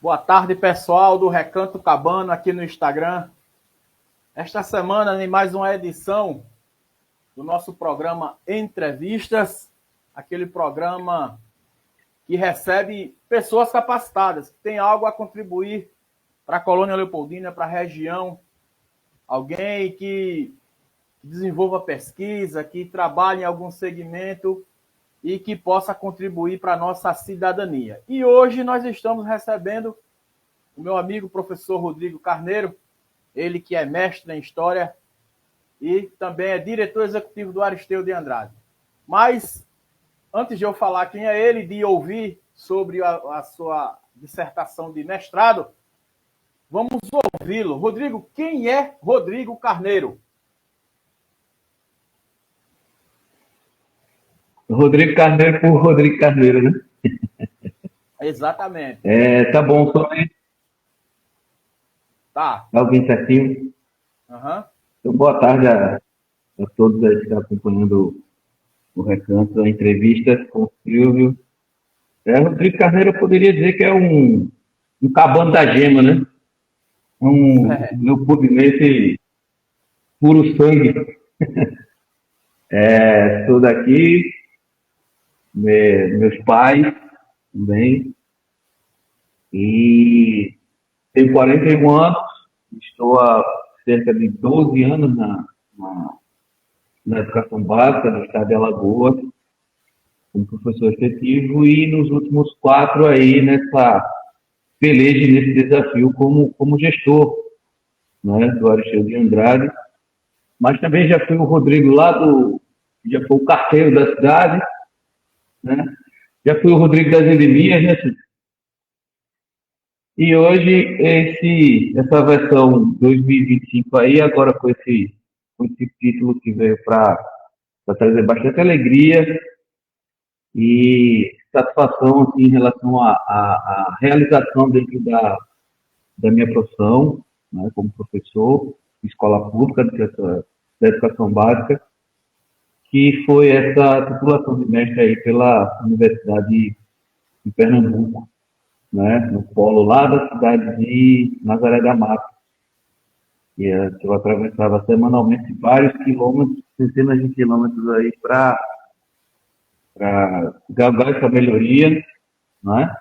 Boa tarde, pessoal do Recanto Cabano aqui no Instagram. Esta semana, em mais uma edição do nosso programa Entrevistas, aquele programa que recebe pessoas capacitadas, que têm algo a contribuir para a colônia Leopoldina, para a região, alguém que desenvolva pesquisa, que trabalhe em algum segmento e que possa contribuir para a nossa cidadania. E hoje nós estamos recebendo o meu amigo professor Rodrigo Carneiro, ele que é mestre em História e também é diretor executivo do Aristeu de Andrade. Mas, antes de eu falar quem é ele, de ouvir sobre a sua dissertação de mestrado, vamos ouvi-lo. Rodrigo, quem é Rodrigo Carneiro? Rodrigo Carneiro por Rodrigo Carneiro, né? Exatamente. Tá bom, só Tá. alguém certinho. Uhum. Então, boa tarde a todos aí que estão acompanhando o Recanto, a entrevista com o Silvio. Rodrigo Carneiro, eu poderia dizer que é um cabano da gema, né? Meu pugnense puro sangue. Sou daqui, meus pais também, e tenho 41 anos, estou há cerca de 12 anos na educação básica do estado de Alagoas, como professor efetivo, e nos últimos 4 aí nessa peleja, nesse desafio como gestor, né, do Aristeu de Andrade. Mas também já fui o Rodrigo já foi o carteiro da cidade, né? Já fui o Rodrigo das endemias, né? E hoje essa versão 2025 aí, agora com esse título que veio para trazer bastante alegria e satisfação assim, em relação à realização dentro da minha profissão, né, como professor de escola pública da educação básica, que foi essa titulação de mestre aí pela Universidade de Pernambuco, né, no polo lá da cidade de Nazaré da Mata. Que eu atravessava semanalmente vários quilômetros, centenas de quilômetros aí para galgar essa melhoria, né?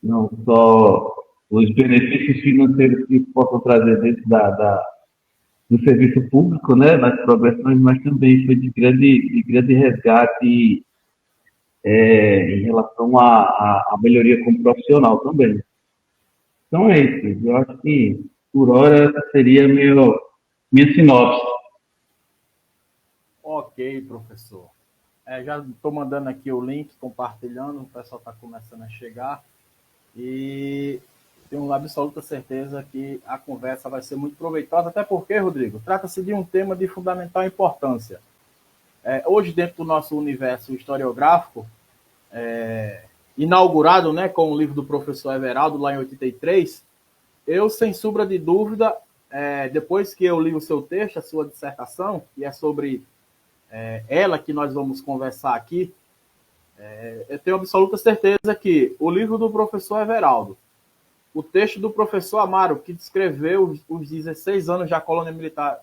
Não só os benefícios financeiros que possam trazer dentro do serviço público, né, nas progressões, mas também foi de grande resgate em relação à melhoria como profissional também. Então é isso. Eu acho que, por hora, essa seria minha sinopse. Ok, professor. Já estou mandando aqui o link, compartilhando, o pessoal está começando a chegar. E tenho absoluta certeza que a conversa vai ser muito proveitosa, até porque, Rodrigo, trata-se de um tema de fundamental importância. Hoje, dentro do nosso universo historiográfico, inaugurado, né, com o livro do professor Everaldo, lá em 83, eu, sem sombra de dúvida, depois que eu li o seu texto, a sua dissertação, que é sobre ela que nós vamos conversar aqui, eu tenho absoluta certeza que o livro do professor Everaldo, o texto do professor Amaro, que descreveu os 16 anos da colônia militar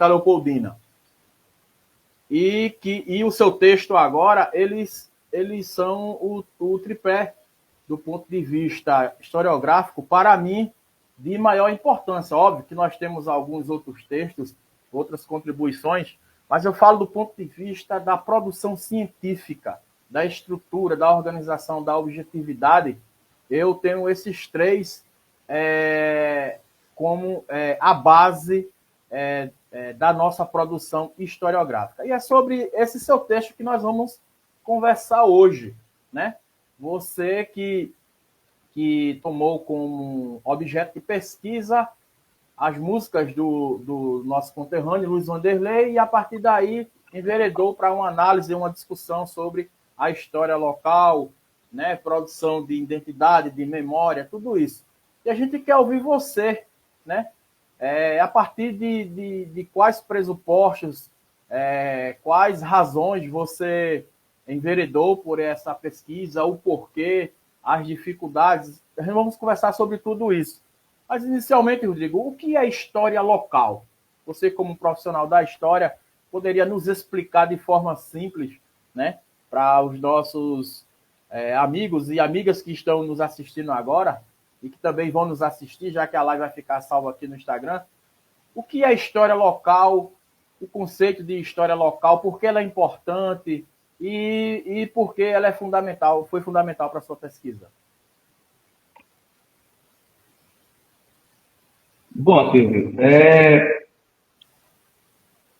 Leopoldina, e o seu texto agora, eles são o tripé do ponto de vista historiográfico, para mim, de maior importância. Óbvio que nós temos alguns outros textos, outras contribuições, mas eu falo do ponto de vista da produção científica, da estrutura, da organização, da objetividade. Eu tenho esses três como a base da nossa produção historiográfica. E é sobre esse seu texto que nós vamos conversar hoje, né? Você que tomou como objeto de pesquisa as músicas do nosso conterrâneo Luiz Vanderlei e, a partir daí, enveredou para uma análise, uma discussão sobre a história local, né, produção de identidade, de memória, tudo isso. E a gente quer ouvir você, né? A partir de quais pressupostos, quais razões você enveredou por essa pesquisa, o porquê, as dificuldades. Vamos conversar sobre tudo isso. Mas, inicialmente, Rodrigo, o que é história local? Você, como profissional da história, poderia nos explicar de forma simples, né, para os nossos amigos e amigas que estão nos assistindo agora e que também vão nos assistir, já que a live vai ficar salva aqui no Instagram. O que é história local? O conceito de história local, por que ela é importante e por que ela é fundamental, foi fundamental para a sua pesquisa? Bom, Silvio,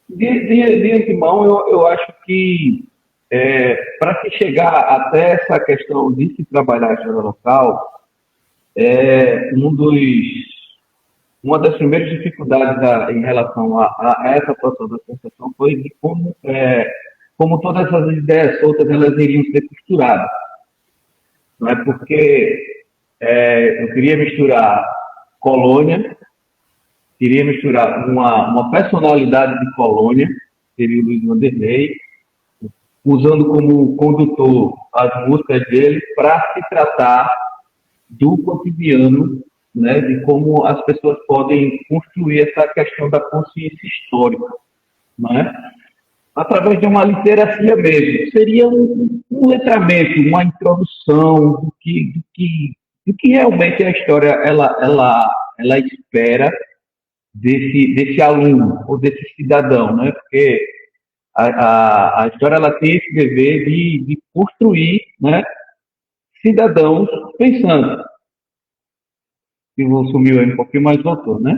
de antemão, eu acho que para se chegar até essa questão de se trabalhar a história local, uma das primeiras dificuldades em relação a essa produção da associação foi de como todas essas ideias soltas elas iriam ser costuradas. Não é porque eu queria misturar colônia, queria misturar uma personalidade de colônia, seria o Luiz Vanderlei, usando como condutor as músicas dele para se tratar do cotidiano, né, de como as pessoas podem construir essa questão da consciência histórica, né, através de uma literacia mesmo. Seria um letramento, uma introdução do que realmente a história ela espera desse aluno ou desse cidadão, né? Porque a história ela tem esse dever de construir, né, cidadãos pensando. Que sumiu aí um pouquinho, mas voltou, né?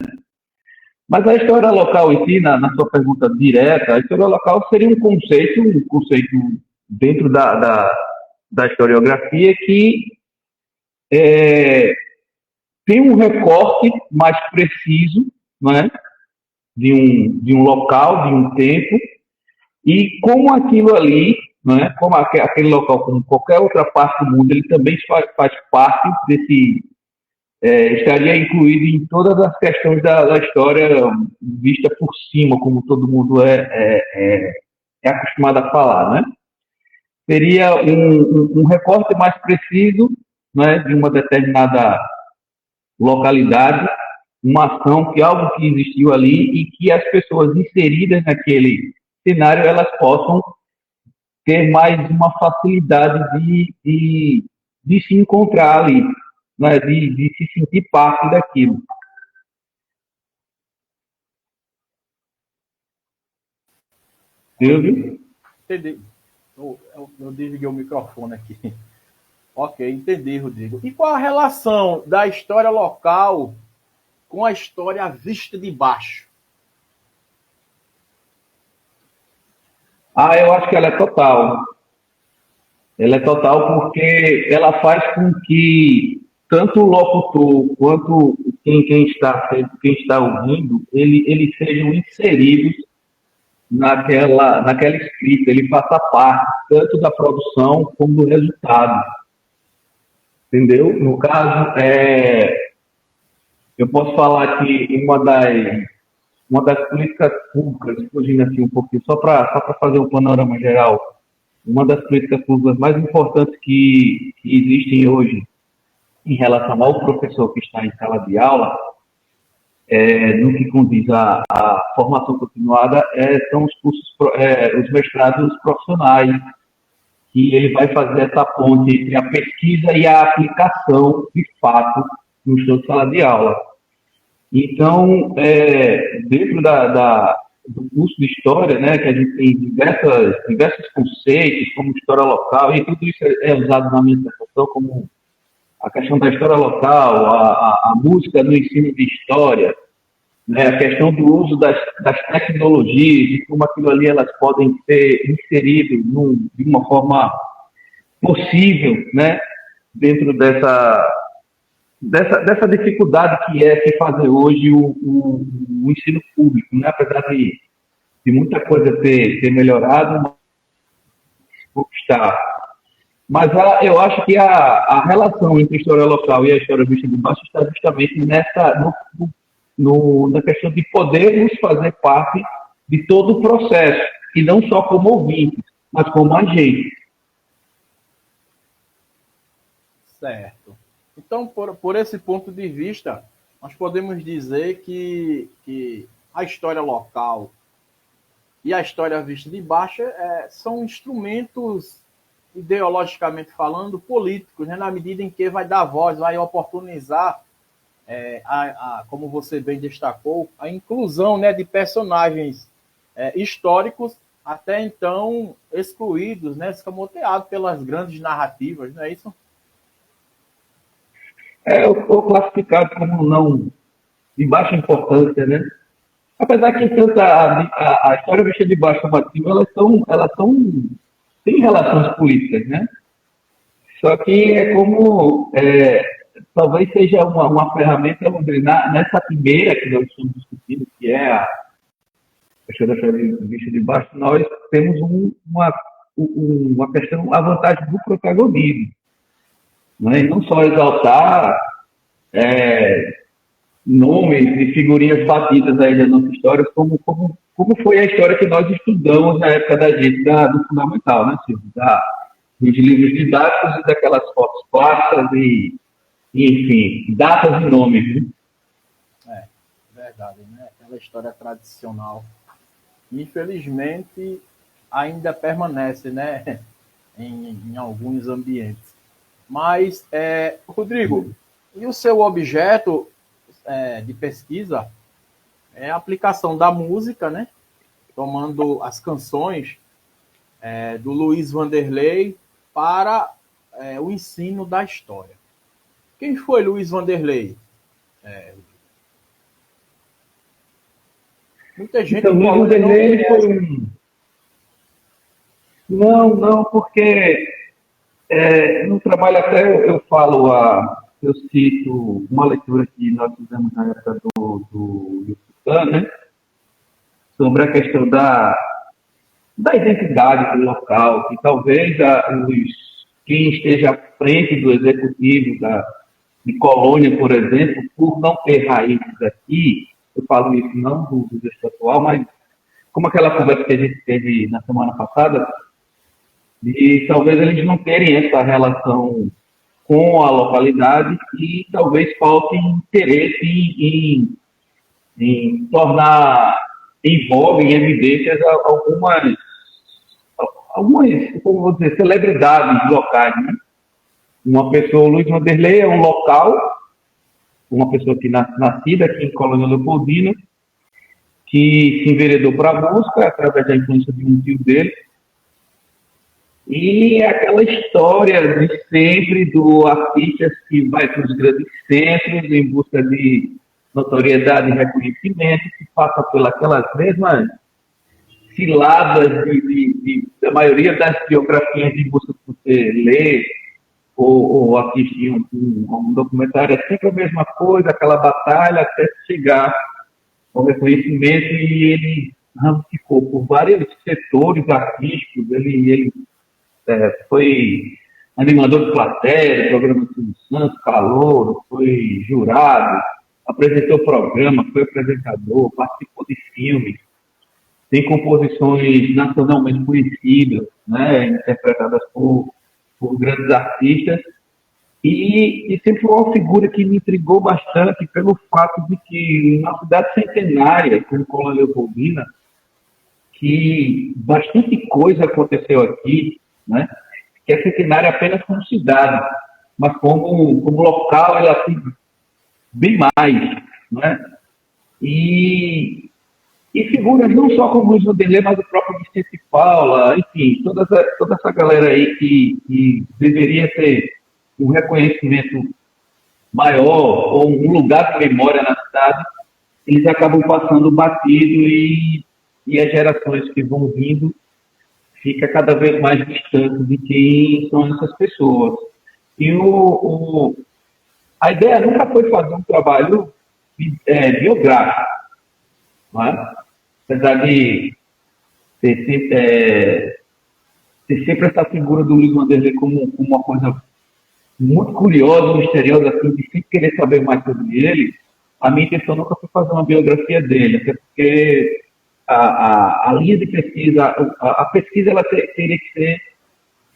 Mas a história local em si, na sua pergunta direta, a história local seria um conceito dentro da historiografia que tem um recorte mais preciso, né, de um local, de um tempo, e como aquilo ali, né, como aquele local, como qualquer outra parte do mundo, ele também faz parte desse, estaria incluído em todas as questões da história vista por cima, como todo mundo é acostumado a falar, né? Seria um recorte mais preciso, né, de uma determinada localidade, uma ação, algo que existiu ali e que as pessoas inseridas naquele cenário elas possam ter mais uma facilidade de se encontrar ali, né, de se sentir parte daquilo. Silvio? Entendi. Eu desliguei o microfone aqui. Ok, entendi, Rodrigo. E qual a relação da história local com a história vista de baixo? Eu acho que ela é total. Ela é total porque ela faz com que tanto o locutor quanto quem está ouvindo, eles sejam inseridos naquela escrita, ele faça parte tanto da produção como do resultado. Entendeu? No caso, eu posso falar que uma das políticas públicas, fugindo assim um pouquinho, só para fazer um panorama geral, uma das políticas públicas mais importantes que existem hoje em relação ao professor que está em sala de aula, no que condiz à formação continuada, são os cursos, os mestrados profissionais, que ele vai fazer essa ponte entre a pesquisa e a aplicação, de fato, no seu sala de aula. Então, dentro do curso de História, né, que a gente tem diversos conceitos, como história local, e tudo isso é usado na minha dissertação como a questão da história local, a música no ensino de história, né, a questão do uso das tecnologias e como aquilo ali elas podem ser inseridas de uma forma possível, né, dentro dessa dificuldade que é se fazer hoje o ensino público, né, apesar de muita coisa ter melhorado, mas está. Mas eu acho que a relação entre a história local e a história vista de baixo está justamente na questão de podermos fazer parte de todo o processo, e não só como ouvintes, mas como agentes. Certo. Então, por esse ponto de vista, nós podemos dizer que a história local e a história vista de baixo são instrumentos, ideologicamente falando, políticos, né? Na medida em que vai dar voz, vai oportunizar, como você bem destacou, a inclusão, né, de personagens históricos até então excluídos, né, escamoteados pelas grandes narrativas, não é isso? Ou classificado como não de baixa importância, né? Apesar que tanto a história vista de baixo como ativa, têm relações políticas, né? Só que talvez seja uma ferramenta, vamos dizer, nessa primeira que nós estamos discutindo, que é a história vista de baixo, nós temos uma questão, a vantagem do protagonismo, né? E não só exaltar nomes e figurinhas batidas aí das nossas histórias, como foi a história que nós estudamos na época da gente, do fundamental, né, Silvio? Dos livros didáticos e daquelas fotos clássicas e, enfim, datas e nomes, né? Verdade, né? Aquela história tradicional. Infelizmente, ainda permanece, né, em alguns ambientes. Mas, Rodrigo, e o seu objeto de pesquisa é a aplicação da música, né? Tomando as canções do Luiz Vanderlei para o ensino da história. Quem foi Luiz Vanderlei? Muita gente então, Luiz Vanderlei foi Não, porque no trabalho até eu cito uma leitura que nós fizemos na época do Yusucan, né? Sobre a questão da identidade do local, que talvez quem esteja à frente do executivo de Colônia, por exemplo, por não ter raízes aqui, eu falo isso não do gesto atual, mas como aquela conversa que a gente teve na semana passada, de talvez eles não terem essa relação com a localidade e talvez falte interesse em tornar em voga, em evidências, algumas, como vou dizer, celebridades locais, né? Uma pessoa, Luiz Vanderlei é um local, uma pessoa que nascida aqui em Colônia Leopoldina, que se enveredou para a música através da influência de um tio dele. E é aquela história de sempre do artista que vai para os grandes centros em busca de notoriedade e reconhecimento, que passa pelas mesmas ciladas da maioria das biografias de busca que você lê ou assistir um documentário, é sempre a mesma coisa, aquela batalha até chegar ao reconhecimento, e ele ramificou por vários setores artísticos. Ele foi animador de plateia, programa do Silvio Santos, Calouro, foi jurado, apresentou programa, foi apresentador, participou de filmes, tem composições nacionalmente conhecidas, né, interpretadas por grandes artistas, e sempre foi uma figura que me intrigou bastante pelo fato de que na cidade centenária, como Colônia Leopoldina, que bastante coisa aconteceu aqui, né, que é centenária apenas como cidade, mas como local ela tem bem mais, né? E figuras não só como Luiz Vanderlei, mas o próprio Vicente Paula, enfim, toda essa galera aí que deveria ter um reconhecimento maior ou um lugar de memória na cidade, eles acabam passando batido, e as gerações que vão vindo fica cada vez mais distante de quem são essas pessoas. E a ideia nunca foi fazer um trabalho biográfico, não é? Apesar de ter sempre essa figura do Luiz Vanderlei como uma coisa muito curiosa, misteriosa, assim, de sempre querer saber mais sobre ele, a minha intenção nunca foi fazer uma biografia dele, até porque a linha de pesquisa, a pesquisa ela teria que ser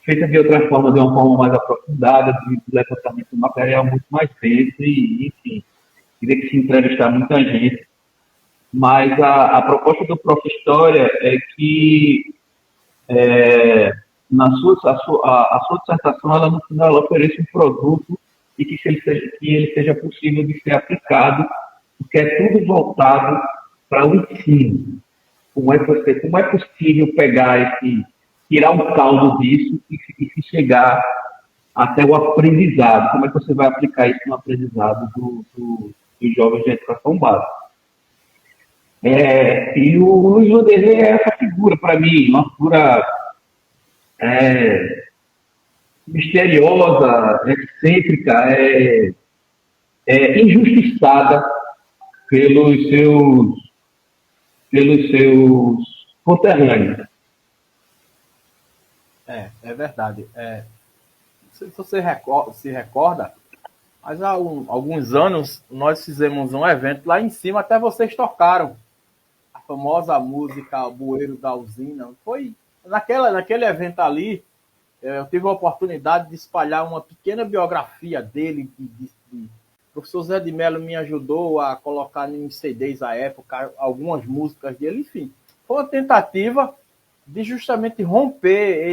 feita de outra forma, de uma forma mais aprofundada, de levantamento do material muito mais denso e, enfim, queria que se entrevistar muita gente. Mas a proposta do Prof. História é que a sua dissertação, ela, no final, ela oferece um produto e que ele seja possível de ser aplicado, porque é tudo voltado para o ensino. Como é possível pegar tirar um caldo disso e chegar até o aprendizado? Como é que você vai aplicar isso no aprendizado dos jovens de educação básica? E o Luiz Vanderlei é essa figura, para mim, uma figura misteriosa, excêntrica, injustiçada pelos seus conterrâneos. É verdade. Se você se recorda, mas há alguns anos nós fizemos um evento lá em cima, até vocês tocaram a famosa música Bueiro da Usina. Foi naquele evento ali, eu tive a oportunidade de espalhar uma pequena biografia dele. O professor Zé de Mello me ajudou a colocar em CDs à época algumas músicas dele. Enfim, foi uma tentativa de justamente romper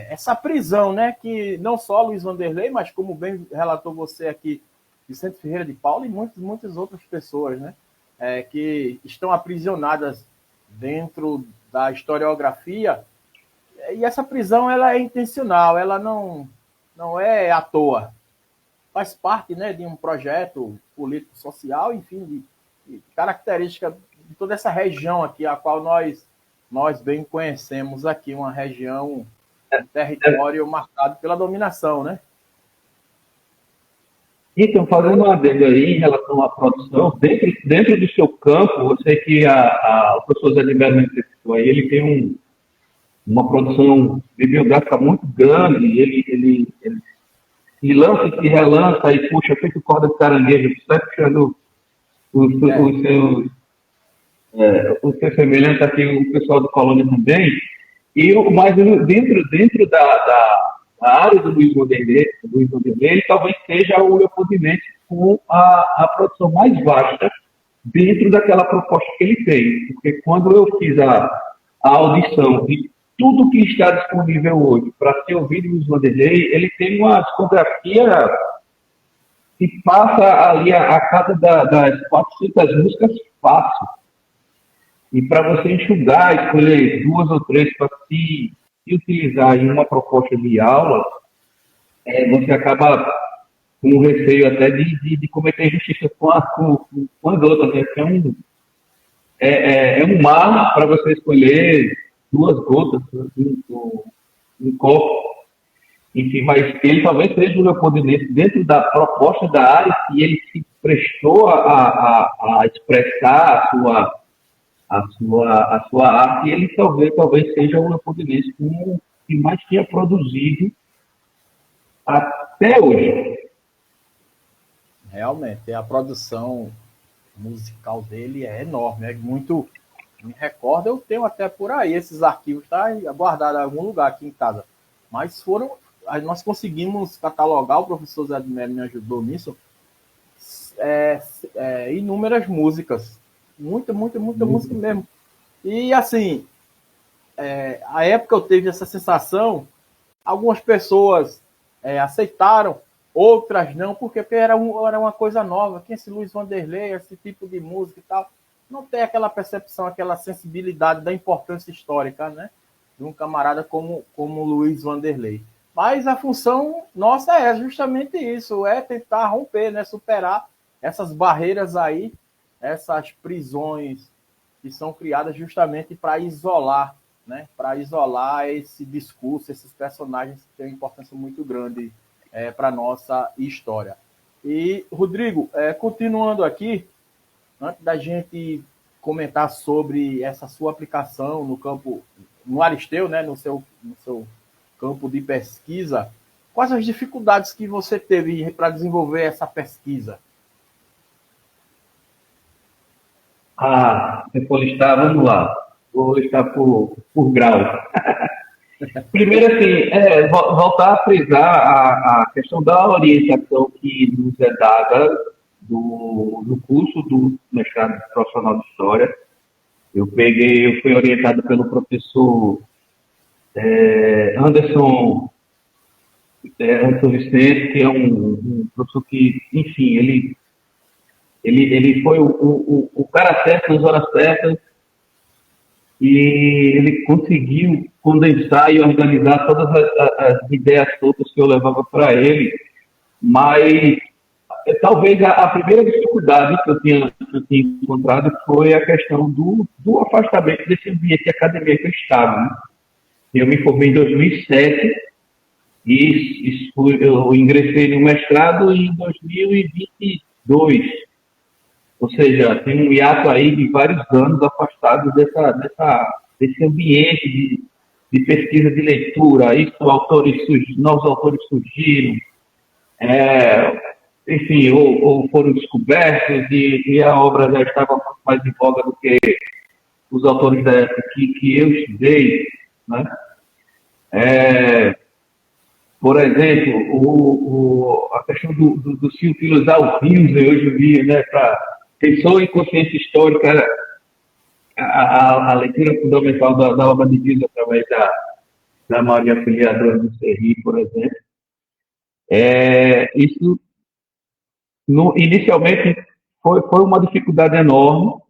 essa prisão, né? Que não só Luiz Vanderlei, mas como bem relatou você aqui, Vicente Ferreira de Paula e muitas outras pessoas, né? Que estão aprisionadas dentro da historiografia. E essa prisão, ela é intencional, ela não é à toa. Faz parte, né, de um projeto político-social, enfim, de característica de toda essa região aqui, a qual nós bem conhecemos aqui, uma região, um território marcado pela dominação, né? Então, fazendo uma adendo aí em relação à produção, dentro do seu campo, eu sei que o professor Zé de Mello, ele tem uma produção bibliográfica muito grande, ele se lança e se relança e puxa, feito corda de caranguejo, sai puxando o seu semelhante aqui, o pessoal do Colônia também, mas dentro da área do Luiz Vanderlei, ele talvez seja o Leopoldinense com a produção mais vasta dentro daquela proposta que ele fez. Porque quando eu fiz a audição de tudo que está disponível hoje para ser ouvido Luiz Vanderlei, ele tem uma discografia que passa ali a casa das 400 músicas fácil. E para você enxugar, escolher 2 ou 3 para se utilizar em uma proposta de aula, você acaba com receio até de cometer injustiça com as outras. Né? É um mar para você escolher 2 gotas um copo. Enfim, mas ele talvez seja o Leopoldinense dentro da proposta da área que ele se prestou a expressar a sua arte, e ele talvez seja o Leopoldinense que mais tinha produzido até hoje. Realmente, a produção musical dele é enorme, é muito. Me recordo, eu tenho até por aí esses arquivos, tá guardado em algum lugar aqui em casa. Mas nós conseguimos catalogar, o professor Zé de Mello me ajudou nisso, inúmeras músicas. Muita música mesmo. E assim, a época eu tive essa sensação, algumas pessoas aceitaram, outras não, porque era uma coisa nova. Quem é esse Luiz Vanderlei, esse tipo de música e tal? Não tem aquela percepção, aquela sensibilidade da importância histórica, né? De um camarada como Luiz Vanderlei. Mas a função nossa é justamente isso, é tentar romper, né? Superar essas barreiras aí, essas prisões que são criadas justamente para isolar, né? Para isolar esse discurso, esses personagens que têm uma importância muito grande para a nossa história. E, Rodrigo, continuando aqui, antes da gente comentar sobre essa sua aplicação no campo, no Aristeu, né? no seu campo de pesquisa, quais as dificuldades que você teve para desenvolver essa pesquisa? Se for listar, vamos lá. Vou listar por grau. Primeiro, assim, voltar a frisar a questão da orientação que nos é dada do curso do mestrado profissional de História. Eu fui orientado pelo professor Anderson, Anderson Vicente, que é um professor que, enfim, ele foi o cara certo nas horas certas, e ele conseguiu condensar e organizar todas as ideias todas que eu levava para ele, mas talvez a primeira dificuldade que eu tinha encontrado foi a questão do afastamento desse ambiente de academia que eu estava. Né? Eu me formei em 2007 eu ingressei no mestrado em 2022. Ou seja, tem um hiato aí de vários anos afastado desse ambiente de pesquisa de leitura. Isso, novos autores surgiram, enfim, ou foram descobertos e a obra já estava muito mais em voga do que os autores da época que eu estudei. Né? Por exemplo, a questão do se utilizar o Rios hoje em dia, né, para pensou em consciência histórica, a leitura fundamental da obra de Dias através da Maria Auxiliadora do Serri, por exemplo. Isso, inicialmente, foi uma dificuldade enorme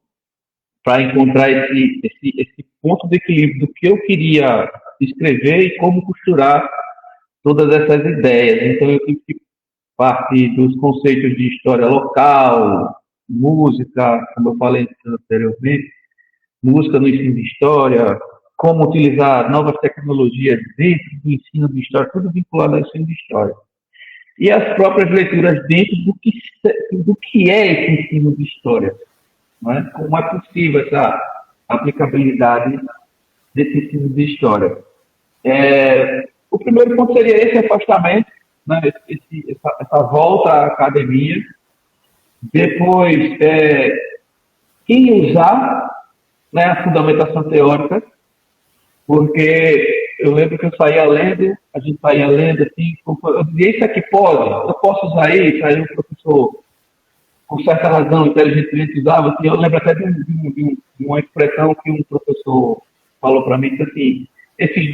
para encontrar esse ponto de equilíbrio do que eu queria escrever e como costurar todas essas ideias. Então, eu tive que partir dos conceitos de história local, música, como eu falei anteriormente, música no ensino de história, como utilizar novas tecnologias dentro do ensino de história, tudo vinculado ao ensino de história. E as próprias leituras dentro do que é esse ensino de história. Não é? Como é possível essa aplicabilidade desse ensino de história. O primeiro ponto seria esse afastamento, né? essa volta à academia. Depois, quem usar, né, a fundamentação teórica, porque eu lembro que eu saía lendo, a gente saía lendo assim, eu dizia, isso aqui pode, eu posso usar isso, aí o professor, com certa razão, inteligentemente usava, assim, eu lembro até de uma expressão que um professor falou para mim, que assim, esses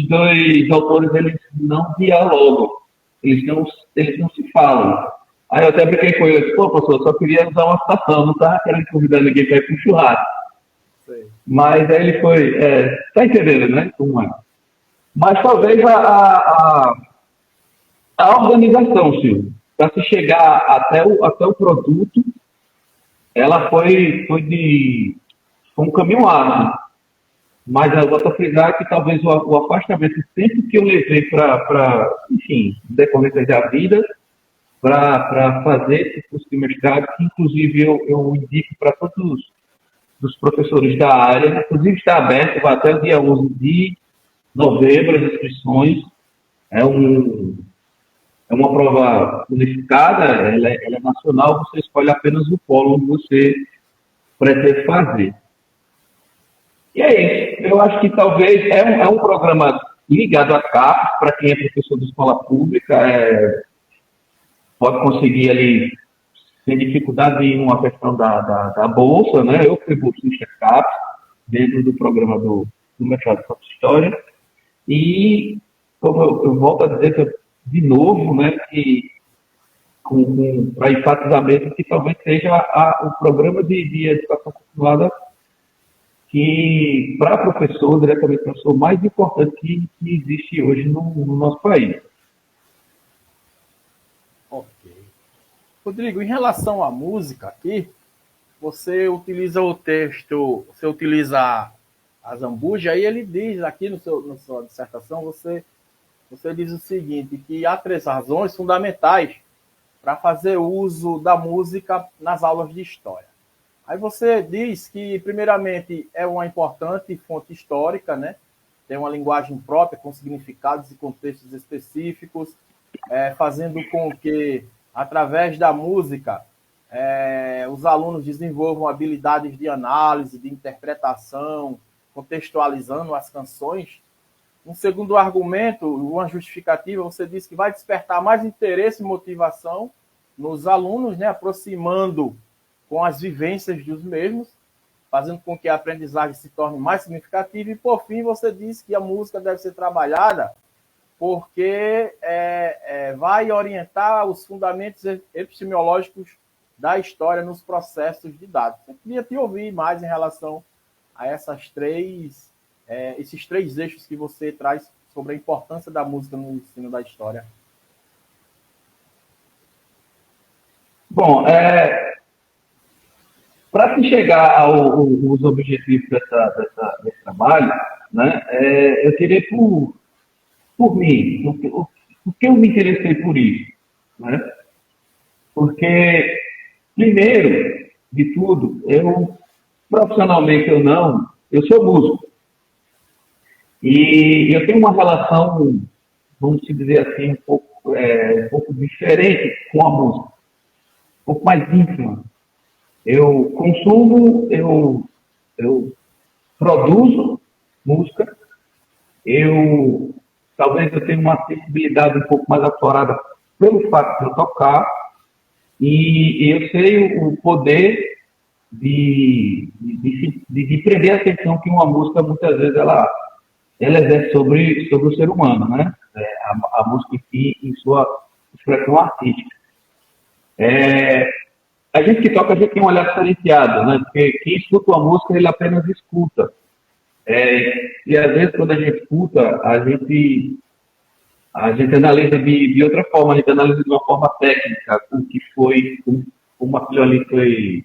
dois autores, eles não dialogam, eles não se falam. Aí eu até brinquei com ele, eu disse, pô, professor, eu só queria usar uma citação, não estava querendo convidar ninguém para ir para o churrasco. Sim. Mas aí ele foi, tá entendendo, né? Como é? Mas talvez a organização, Silvio, para se chegar até o produto, ela foi um caminho árduo. Mas eu vou frisar que talvez o afastamento, sempre que eu levei enfim, decorrência da vida, para fazer esse curso de mestrado, que inclusive eu indico para todos os professores da área, inclusive está aberto, vai até o dia 11 de novembro as inscrições. É uma prova unificada, ela é nacional, você escolhe apenas o polo onde você pretende fazer. E é isso. Eu acho que talvez é um programa ligado à CAPES, para quem é professor de escola pública, pode conseguir ali, sem dificuldade nenhuma, a questão da bolsa, né? Eu fui bolsista CAPES, dentro do programa do mestrado de História, e como eu volto a dizer, de novo, né, que para enfatizar mesmo que talvez seja o programa de educação continuada que, para professor, diretamente professor, mais importante que existe hoje no nosso país. Ok. Rodrigo, em relação à música aqui, você utiliza o texto, você utiliza a Zambuja, aí ele diz aqui na sua dissertação, você diz o seguinte, que há 3 razões fundamentais para fazer uso da música nas aulas de história. Aí você diz que, primeiramente, é uma importante fonte histórica, né? Tem uma linguagem própria, com significados e contextos específicos, fazendo com que, através da música, os alunos desenvolvam habilidades de análise, de interpretação, contextualizando as canções. Um segundo argumento, uma justificativa, você disse que vai despertar mais interesse e motivação nos alunos, né, aproximando com as vivências dos mesmos, fazendo com que a aprendizagem se torne mais significativa. E, por fim, você disse que a música deve ser trabalhada porque vai orientar os fundamentos epistemológicos da história nos processos didáticos. Eu queria te ouvir mais em relação a esses três eixos que você traz sobre a importância da música no ensino da história. Bom, para se chegar aos objetivos desse trabalho, né, eu queria, por mim, por que eu me interessei por isso? Né? Porque, primeiro de tudo, profissionalmente eu sou músico. E eu tenho uma relação, vamos dizer assim, um pouco diferente com a música, um pouco mais íntima. Eu consumo, eu produzo música, talvez eu tenha uma sensibilidade um pouco mais aflorada pelo fato de eu tocar, e eu sei o poder de prender a atenção que uma música, muitas vezes, ela exerce sobre o ser humano, né? A música em sua expressão artística. A gente que toca, a gente tem um olhar diferenciado, né? Porque quem escuta uma música, ele apenas escuta. E às vezes, quando a gente escuta, a gente analisa de outra forma, a gente analisa de uma forma técnica, como aquilo ali foi,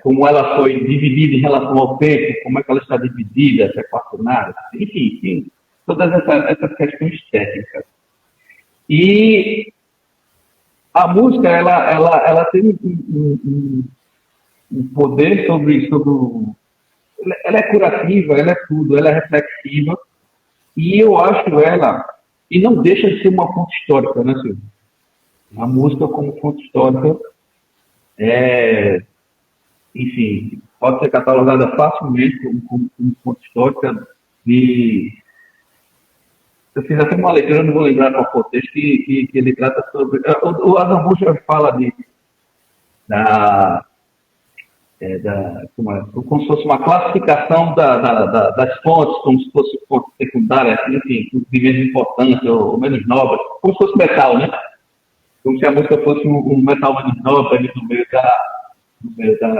como ela foi dividida em relação ao tempo, como é que ela está dividida, se é equacionada, enfim, todas essas questões técnicas. E a música, ela tem um poder sobre ela é curativa, ela é tudo, ela é reflexiva, e eu acho ela, e não deixa de ser uma fonte histórica, né, Silvio? A música como fonte histórica enfim, pode ser catalogada facilmente como fonte histórica eu fiz até uma leitura, não vou lembrar qual foi o texto, que ele trata sobre... O Adam Bush fala como se fosse uma classificação das fontes, como se fosse fonte secundária, enfim, de menos importância ou menos nova, como se fosse metal, né? Como se a música fosse um metal menos novo ali no meio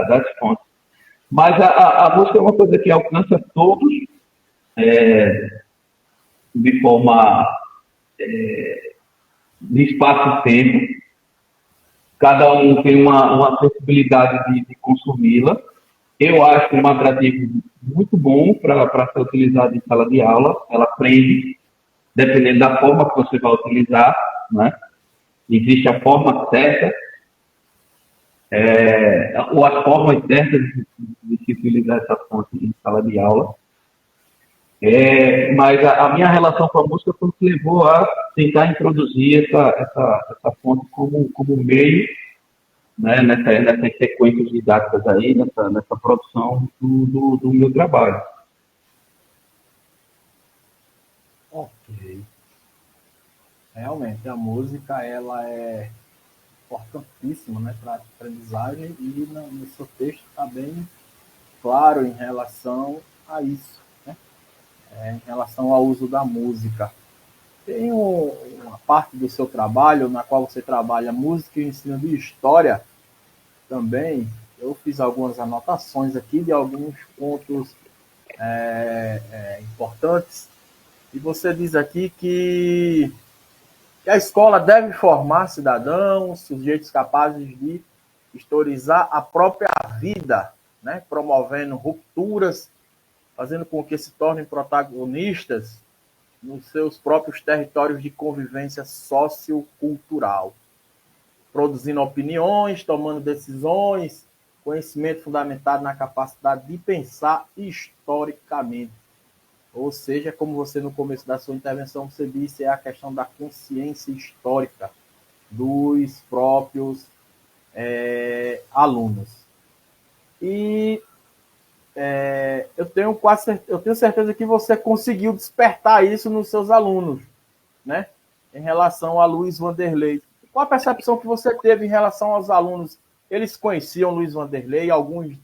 das fontes. Mas a música é uma coisa que alcança todos de forma de espaço e tempo. Cada um tem uma sensibilidade de consumi-la. Eu acho um atrativo muito bom para ser utilizado em sala de aula. Ela aprende, dependendo da forma que você vai utilizar, né? Existe a forma certa, ou as formas certas de se utilizar essa fonte em sala de aula. Mas a minha relação com a música foi o que levou a tentar introduzir essa fonte como meio, né, nessas sequências didáticas aí, nessa produção do meu trabalho. Ok. Realmente, a música ela é importantíssima, né, para a aprendizagem, e no seu texto está bem claro em relação a isso, né? Em relação ao uso da música. Tem uma parte do seu trabalho na qual você trabalha música e ensino de história também. Eu fiz algumas anotações aqui de alguns pontos importantes, e você diz aqui que a escola deve formar cidadãos, sujeitos capazes de historizar a própria vida, né? Promovendo rupturas, fazendo com que se tornem protagonistas nos seus próprios territórios de convivência sociocultural, produzindo opiniões, tomando decisões, conhecimento fundamentado na capacidade de pensar historicamente. Ou seja, como você no começo da sua intervenção você disse, é a questão da consciência histórica dos próprios alunos. E eu tenho certeza que você conseguiu despertar isso nos seus alunos, né? Em relação a Luiz Wanderley. Qual a percepção que você teve em relação aos alunos? Eles conheciam Luiz Wanderley, alguns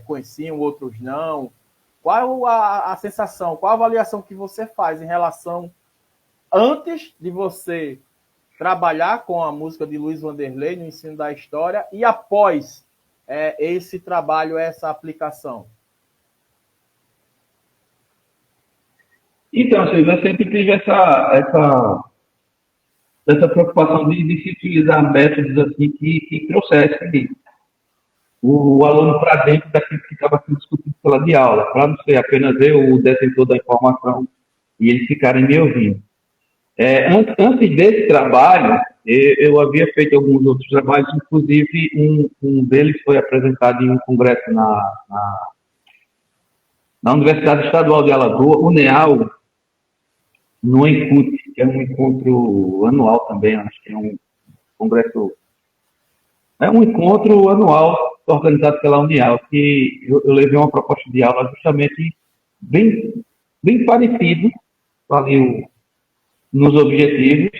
conheciam, outros não. Qual a sensação, qual a avaliação que você faz em relação, antes de você trabalhar com a música de Luiz Wanderley no ensino da história e após esse trabalho, essa aplicação? Então, eu sempre tive essa preocupação de se utilizar métodos assim que trouxessem o aluno para dentro daquilo que estava sendo discutido pela de aula, para não ser apenas eu, o detentor da informação, e eles ficarem me ouvindo. Antes desse trabalho, eu havia feito alguns outros trabalhos, inclusive um deles foi apresentado em um congresso na Universidade Estadual de Alagoas, o NEAL, no ENCUT, que é um encontro anual também, acho que é um congresso, é um encontro anual organizado pela Unial, que eu levei uma proposta de aula justamente bem parecido ali nos objetivos,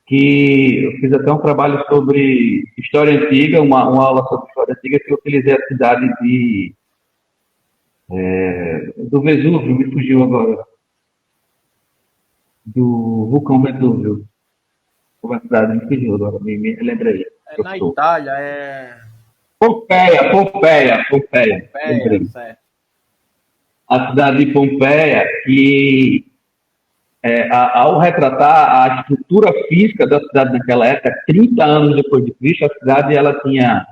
que eu fiz até um trabalho sobre história antiga, uma aula sobre história antiga, que eu utilizei a cidade do Vesúvio, me fugiu agora, do vulcão Vesúvio. Uma cidade me fugiu agora, me lembrei. Na Itália, Pompeia. certo. A cidade de Pompeia, que ao retratar a estrutura física da cidade naquela época, 30 anos depois de Cristo, a cidade ela tinha,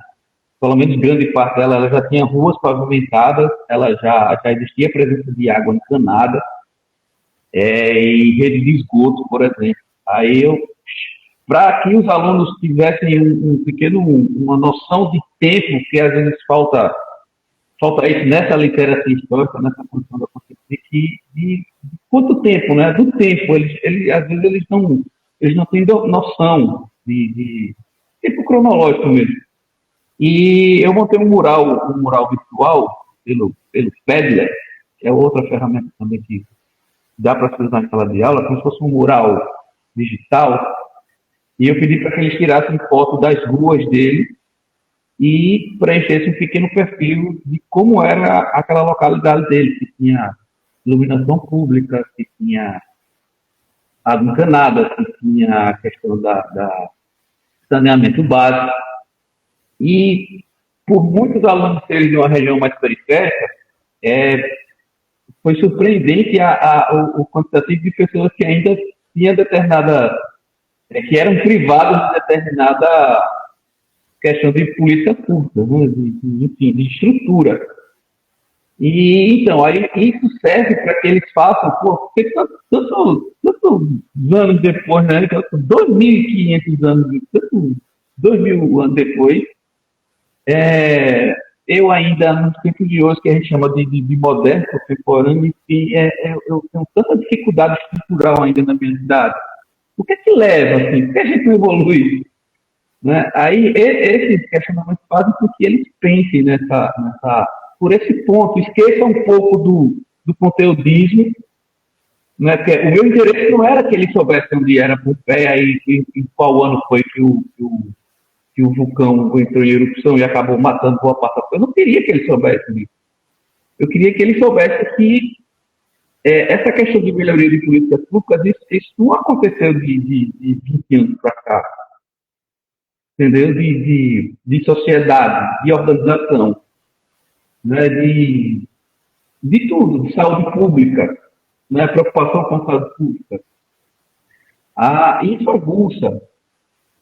pelo menos grande parte dela, ela já tinha ruas pavimentadas, ela já existia a presença de água encanada e rede de esgoto, por exemplo. Aí para que os alunos tivessem uma noção de tempo, que às vezes falta isso nessa literatura histórica, nessa função da consciência, de quanto tempo, né? Do tempo. Às vezes eles não têm noção de tempo cronológico mesmo. E eu montei um mural virtual pelo Padlet, que é outra ferramenta também que dá para se usar em sala de aula, como se fosse um mural digital. E eu pedi para que eles tirassem foto das ruas dele e preenchessem um pequeno perfil de como era aquela localidade dele, que tinha iluminação pública, que tinha água encanada, que tinha a questão da saneamento básico. E por muitos alunos serem de uma região mais periférica, foi surpreendente o quantitativo de pessoas que ainda tinha que eram privados de determinada questão de política pública, né? de estrutura. E, então, aí isso serve para que eles façam, porque tantos anos depois, né? 2.500 anos, 2.000 anos depois, eu ainda, nos tempos de hoje, que a gente chama de moderno, contemporâneo, eu tenho tanta dificuldade estrutural ainda na minha cidade. O que é que leva, assim? Por que a gente não evolui? Né? Aí, esses questionamentos fazem com que eles pensem por esse ponto, esqueçam um pouco do conteudismo, né? Porque o meu interesse não era que eles soubessem onde era Pompeia e em qual ano foi que o vulcão entrou em erupção e acabou matando boa parte da coisa. Eu não queria que eles soubessem isso. Eu queria que eles soubessem que essa questão de melhoria de políticas públicas, isso não aconteceu de 20 anos para cá. Entendeu? De sociedade, de organização, né? De tudo, de saúde pública, né? Preocupação com a saúde pública. Isso aguça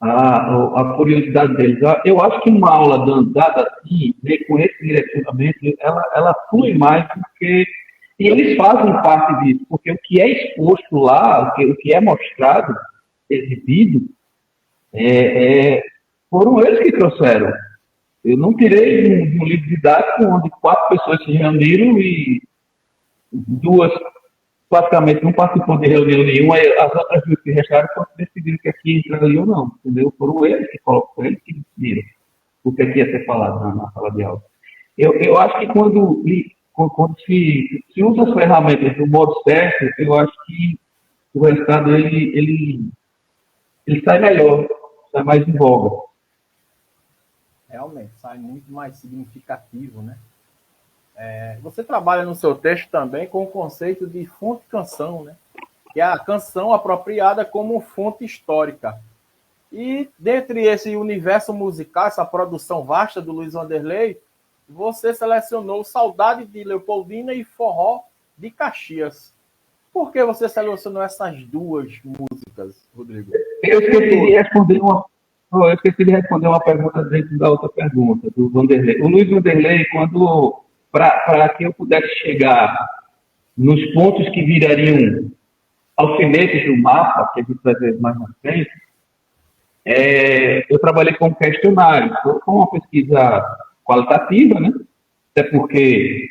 a curiosidade deles. Eu acho que uma aula dada assim, com esse direcionamento, ela flui mais porque e eles fazem parte disso, porque o que é exposto lá, o que é mostrado, exibido, foram eles que trouxeram. Eu não tirei de um livro didático onde 4 pessoas se reuniram e 2 praticamente não participou de reunião nenhuma, as outras 2 que restaram só decidiram que aqui entraria ou não, entendeu? Foram eles que decidiram o que aqui ia ser falado na sala de aula. Eu acho que quando se usa as ferramentas do modo certo, eu acho que o resultado ele sai melhor, sai mais em voga. Realmente, sai muito mais significativo, né? Você trabalha no seu texto também com o conceito de fonte-canção, né? Que é a canção apropriada como fonte histórica. E dentre esse universo musical, essa produção vasta do Luiz Vanderlei, você selecionou Saudade de Leopoldina e Forró de Caxias. Por que você selecionou essas duas músicas, Rodrigo? Eu esqueci de responder uma pergunta dentro da outra pergunta, do Vanderlei. O Luiz Vanderlei, para que eu pudesse chegar nos pontos que virariam alfinetes do mapa, que a gente vai ver mais na frente, eu trabalhei com questionário, com uma pesquisa qualitativa, né? Até porque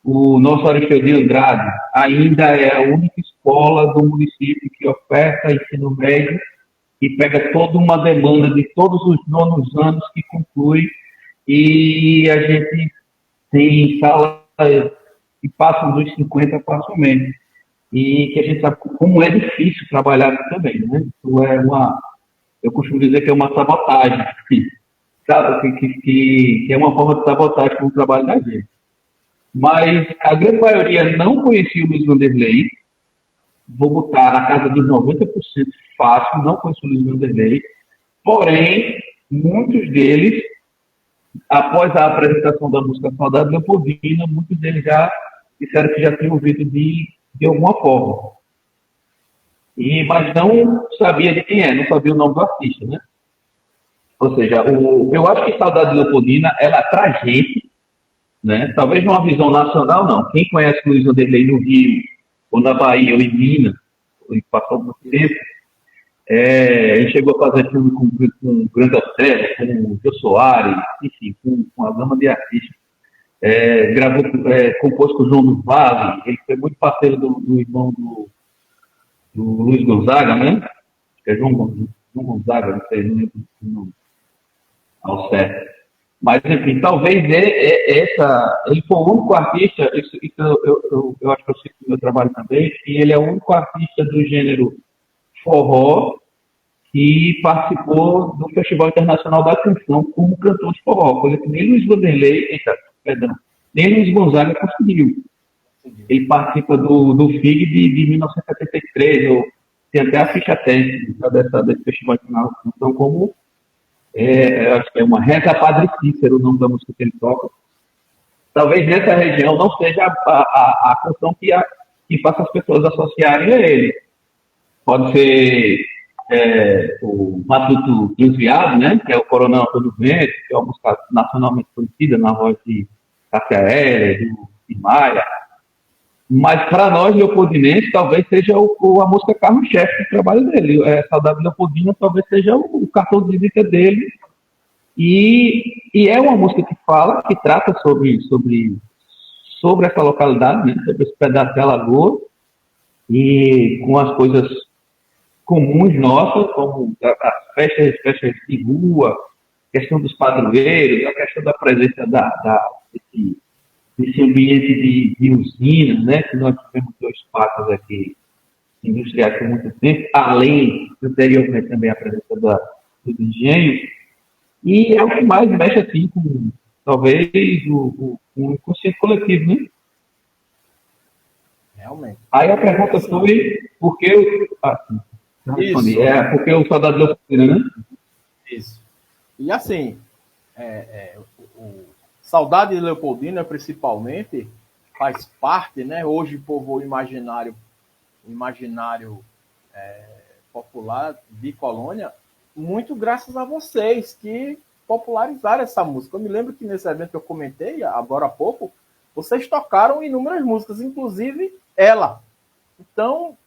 o nosso Aristóteles de Andrade ainda é a única escola do município que oferta ensino médio e pega toda uma demanda de todos os nonos anos que conclui, e a gente tem salas que passam dos 50 facilmente. E que a gente sabe como é difícil trabalhar também, né? Eu costumo dizer que é uma sabotagem, sabe? Que é uma forma de sabotagem com o trabalho da gente. Mas a grande maioria não conhecia o Luiz Vanderlei, vou botar na casa de 90% fácil, não conhecia o Luiz Vanderlei, porém, muitos deles, após a apresentação da música Saudade Leopoldina, muitos deles já disseram que já tinham ouvido de alguma forma. Mas não sabia de quem é, não sabia o nome do artista, né? Ou seja, eu acho que Saudade de Leopoldina, ela traz gente, né? Talvez numa visão nacional, não. Quem conhece Luiz Vanderlei no Rio, ou na Bahia, ou em Minas, ou passou muito tempo, ele chegou a fazer filme com o Grande Otelo, com o Jô Soares, enfim, com uma gama de artistas. Gravou, compôs com o João do Vale, ele foi muito parceiro do irmão do Luiz Gonzaga, né? É João Gonzaga, não sei, não lembro o nome ao certo. Mas, enfim, talvez ele foi o único artista, isso eu acho que eu cito no meu trabalho também, que ele é o único artista do gênero forró que participou do Festival Internacional da Canção como cantor de forró, coisa que nem Luiz Vanderlei, nem Luiz Gonzaga conseguiu. Ele participa do FIG de 1973, tem até a ficha técnica desse Festival Internacional da Canção, como acho que é uma Reza Padre Cícero, o nome da música que ele toca. Talvez nessa região não seja a canção que faça as pessoas associarem a ele. Pode ser o Matuto Desviado, né? Que é o Coronel Antônio Vento, que é uma música nacionalmente conhecida na voz de Cássia Eller, de Maia. Mas para nós, leopoldinenses, talvez seja a música carro-chefe do trabalho dele. Saudade Leopoldina talvez seja o cartão de visita dele. E é uma música que trata sobre essa localidade, né? Sobre esse pedaço de Alagoas, e com as coisas comuns nossas, como as festas de rua, a questão dos padroeiros, a questão da presença desse ambiente de usinas, né? Que nós tivemos 2 parques aqui industriais por muito tempo, além, anteriormente, também a presença do engenho. E é o que mais mexe, assim, com, talvez, o inconsciente coletivo, né? Realmente. Aí a pergunta foi por que porque o Saudade Leopoldina, né? Isso. E assim, Saudade de Leopoldina, principalmente, faz parte, né? Hoje povoou o imaginário popular de Colônia, muito graças a vocês que popularizaram essa música. Eu me lembro que nesse evento que eu comentei agora há pouco, vocês tocaram inúmeras músicas, inclusive ela. Então,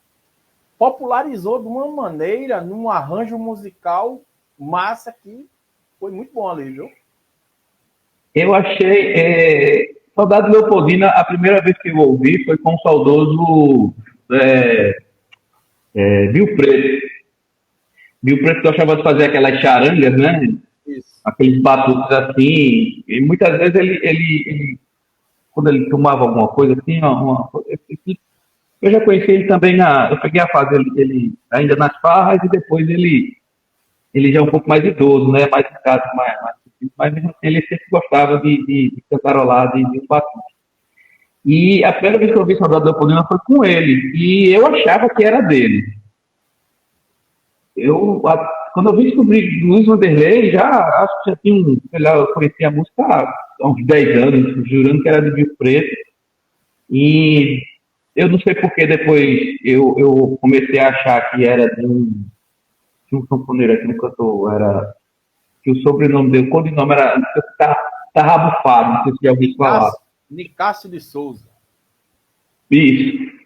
popularizou de uma maneira, num arranjo musical massa, que foi muito bom ali, viu? Eu achei Saudade Leopoldina, a primeira vez que eu ouvi foi com o saudoso Bill Preto. Bill Preto gostava de fazer aquelas charangas, né? Isso. Aqueles batuques assim, e muitas vezes ele quando ele tomava alguma coisa assim, eu já conheci ele também eu peguei a fase ele ainda nas farras e depois ele já é um pouco mais idoso, né? Mais em casa, mas mesmo assim ele sempre gostava de cantarolar, de um batuque. E a primeira vez que eu vi Saudade Leopoldina foi com ele, e eu achava que era dele. Quando eu vim descobrir Luiz Vanderlei, já acho que já tinha, sei lá, eu conheci a música há uns 10 anos, jurando que era de Rio Preto. E eu não sei porque depois eu comecei a achar que era de um camponeiro aqui, um cantor, que o sobrenome dele, o codinome era Tarrabufado, não sei se já ouviu falar. Nicásio de Souza. Isso.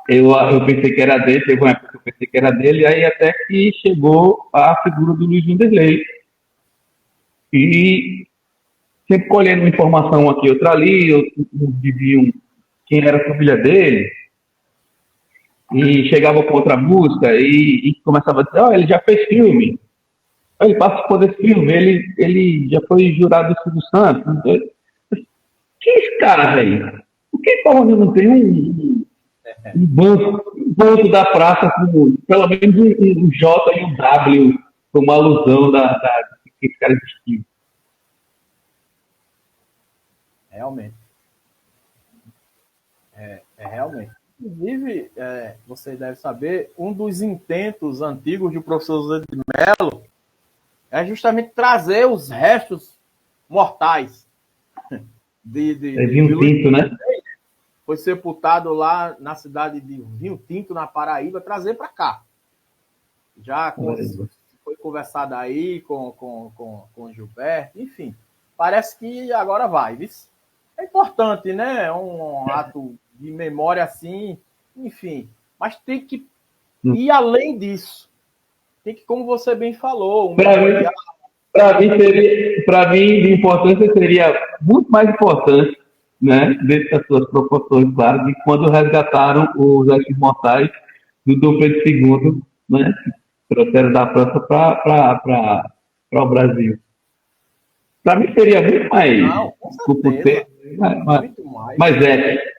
Eu pensei que era dele, teve uma época que eu pensei que era dele, aí até que chegou a figura do Luiz Vanderlei. E sempre colhendo uma informação aqui, outra ali, eu viviam quem era a família dele, e chegava com outra música e começava a dizer, ele já fez filme, ele participou desse filme, ele já foi jurado do Silvio Santos. Que é esse cara, velho? Por que Colônia não tem um banco da praça com pelo menos um J e um W como alusão que esse cara existiu? Realmente. Realmente. Inclusive, você deve saber, um dos intentos antigos do professor José de Mello é justamente trazer os restos mortais de Vinho Tinto, né? Foi sepultado lá na cidade de Vinho Tinto, na Paraíba, trazer para cá. Já foi conversado aí com o Gilberto, enfim. Parece que agora vai, viu? É importante, né? Um ato de memória assim, enfim. Mas tem que ir além disso. Tem que, como você bem falou, para mim, de importância seria muito mais importante, né, dentro das suas proporções, claro, de quando resgataram os restos mortais do Dom Pedro II, né, trouxeram da França para o Brasil. Para mim seria muito mais, não, com certeza, mais ético.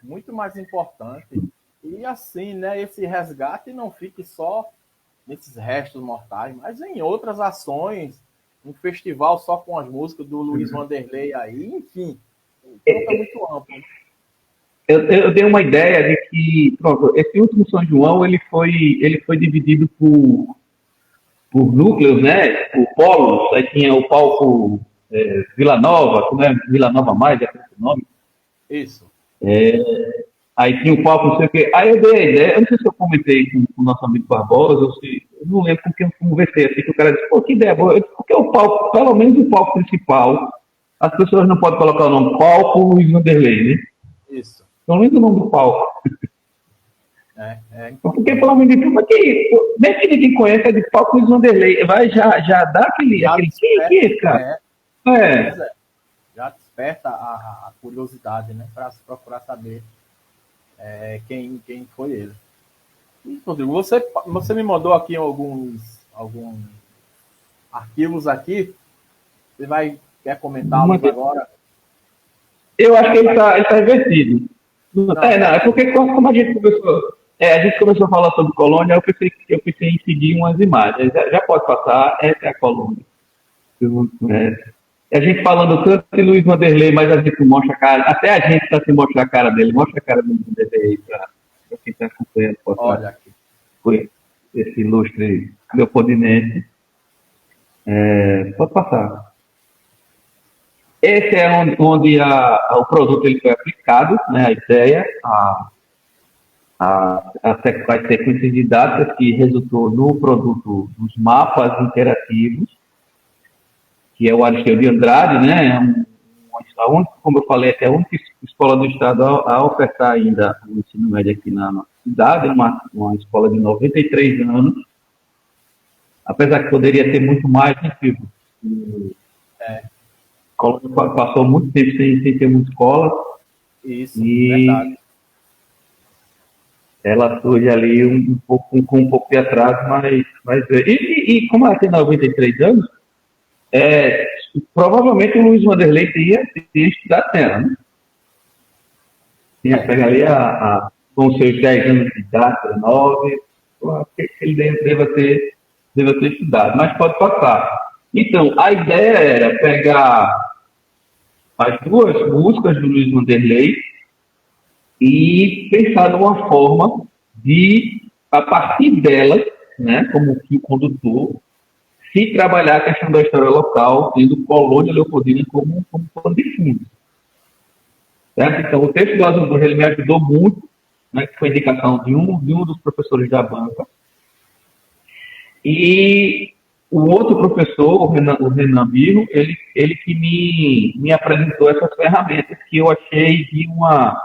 Muito mais importante. E assim, né, esse resgate não fique só nesses restos mortais, mas em outras ações, um festival só com as músicas do Luiz Vanderlei aí, enfim, o campo é muito amplo. Eu dei uma ideia de que, pronto, esse último São João ele foi dividido por núcleos, né, por polos. Aí tinha o palco Vila Nova, como é Vila Nova Mais, é esse nome? Isso. Aí tinha o palco, não sei o quê. Aí eu dei a ideia, eu não sei se eu comentei com o nosso amigo Barbosa, ou se, eu não lembro com quem eu conversei, assim, que o cara disse, pô, que ideia boa. Porque o palco, pelo menos o palco principal, as pessoas não podem colocar o nome palco Luiz Vanderlei, né? Isso. Pelo menos o nome do palco. Porque pelo menos de filme aqui, mesmo que ninguém conhece, é de palco Luiz Vanderlei, vai já dá aquele quem é esse cara? Já desperta a curiosidade, né, para procurar saber quem foi ele. E, Rodrigo, você me mandou aqui alguns arquivos aqui. Você quer comentá-los agora? Eu acho que ele tá invertido. Não, é porque como a gente começou a falar sobre colônia, eu pensei em seguir umas imagens. Já pode passar, essa é a colônia. A gente falando tanto de Luiz Vanderlei, mas a gente não mostra a cara. Até a gente está sem mostrar a cara dele. Mostra a cara do Luiz Vanderlei para quem está acompanhando. Olha aqui. Foi esse ilustre leopoldinense. Pode passar. Esse é onde o produto ele foi aplicado, né, a ideia, a sequência de datas que resultou no produto dos mapas interativos, que é o Aristeu de Andrade, né? Como eu falei, é a única escola do Estado a ofertar ainda o ensino médio aqui na nossa cidade, uma escola de 93 anos, apesar que poderia ter muito mais, né, Silvio? A escola passou muito tempo sem ter uma escola. Isso, verdade. ela surge ali com um pouco de atraso, mas e como ela tem 93 anos, provavelmente o Luiz Vanderlei teria estudado nela, né? Tinha pego ali com seus 10 anos de idade, 9, ele deva ter estudado, mas pode passar. Então, a ideia era pegar as duas músicas do Luiz Vanderlei e pensar numa forma de, a partir delas, né, como fio condutor, se trabalhar a questão da história local, tendo Colônia Leopoldina como pano de fundo. Certo? Então, o texto do Azul do Rio me ajudou muito, né, que foi indicação de um dos professores da banca. E o outro professor, o Renan Birro, ele que me apresentou essas ferramentas que eu achei de uma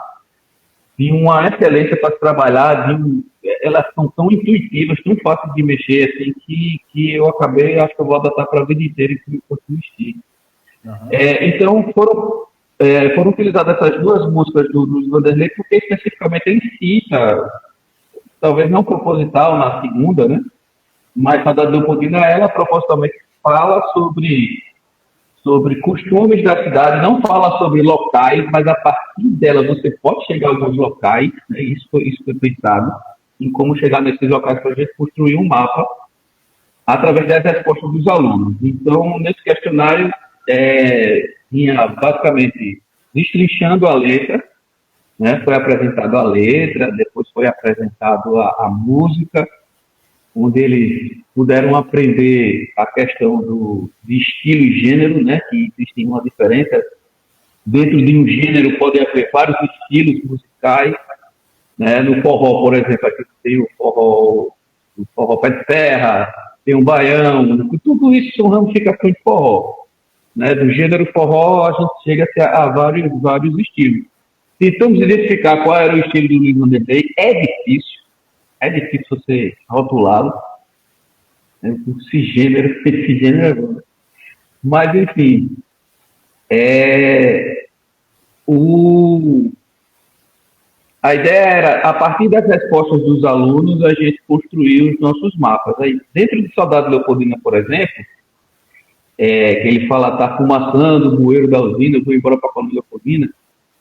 excelência para se trabalhar, elas são tão intuitivas, tão fáceis de mexer, assim, que eu acabei, acho que eu vou adotar para a vida inteira e consistir. Uhum. Então, foram utilizadas essas duas músicas do Luiz Vanderlei, porque especificamente ele cita, talvez não proposital na segunda, né? Mas a da Leopoldina, ela propositalmente fala sobre costumes da cidade, não fala sobre locais, mas a partir dela você pode chegar a alguns locais, né? Isso foi pensado, em como chegar nesses locais para a gente construir um mapa através das respostas dos alunos. Então, nesse questionário, tinha basicamente destrinchando a letra, né? Foi apresentada a letra, depois foi apresentado a música, onde eles puderam aprender a questão de estilo e gênero, né, que existe uma diferença. Dentro de um gênero pode haver vários estilos musicais, né? No forró, por exemplo, aqui tem o forró pé de serra, tem um baião, tudo isso são ramificações de forró. Né? Do gênero forró, a gente chega a vários estilos. Tentamos identificar qual era o estilo do Luiz Vanderlei, é difícil você rotulá-lo, né? Esse gênero é bom. Mas, enfim, a ideia era, a partir das respostas dos alunos, a gente construir os nossos mapas. Aí, dentro de Saudade Leopoldina, por exemplo, que ele fala, tá fumaçando o bueiro da usina, eu vou embora para a Colônia Leopoldina.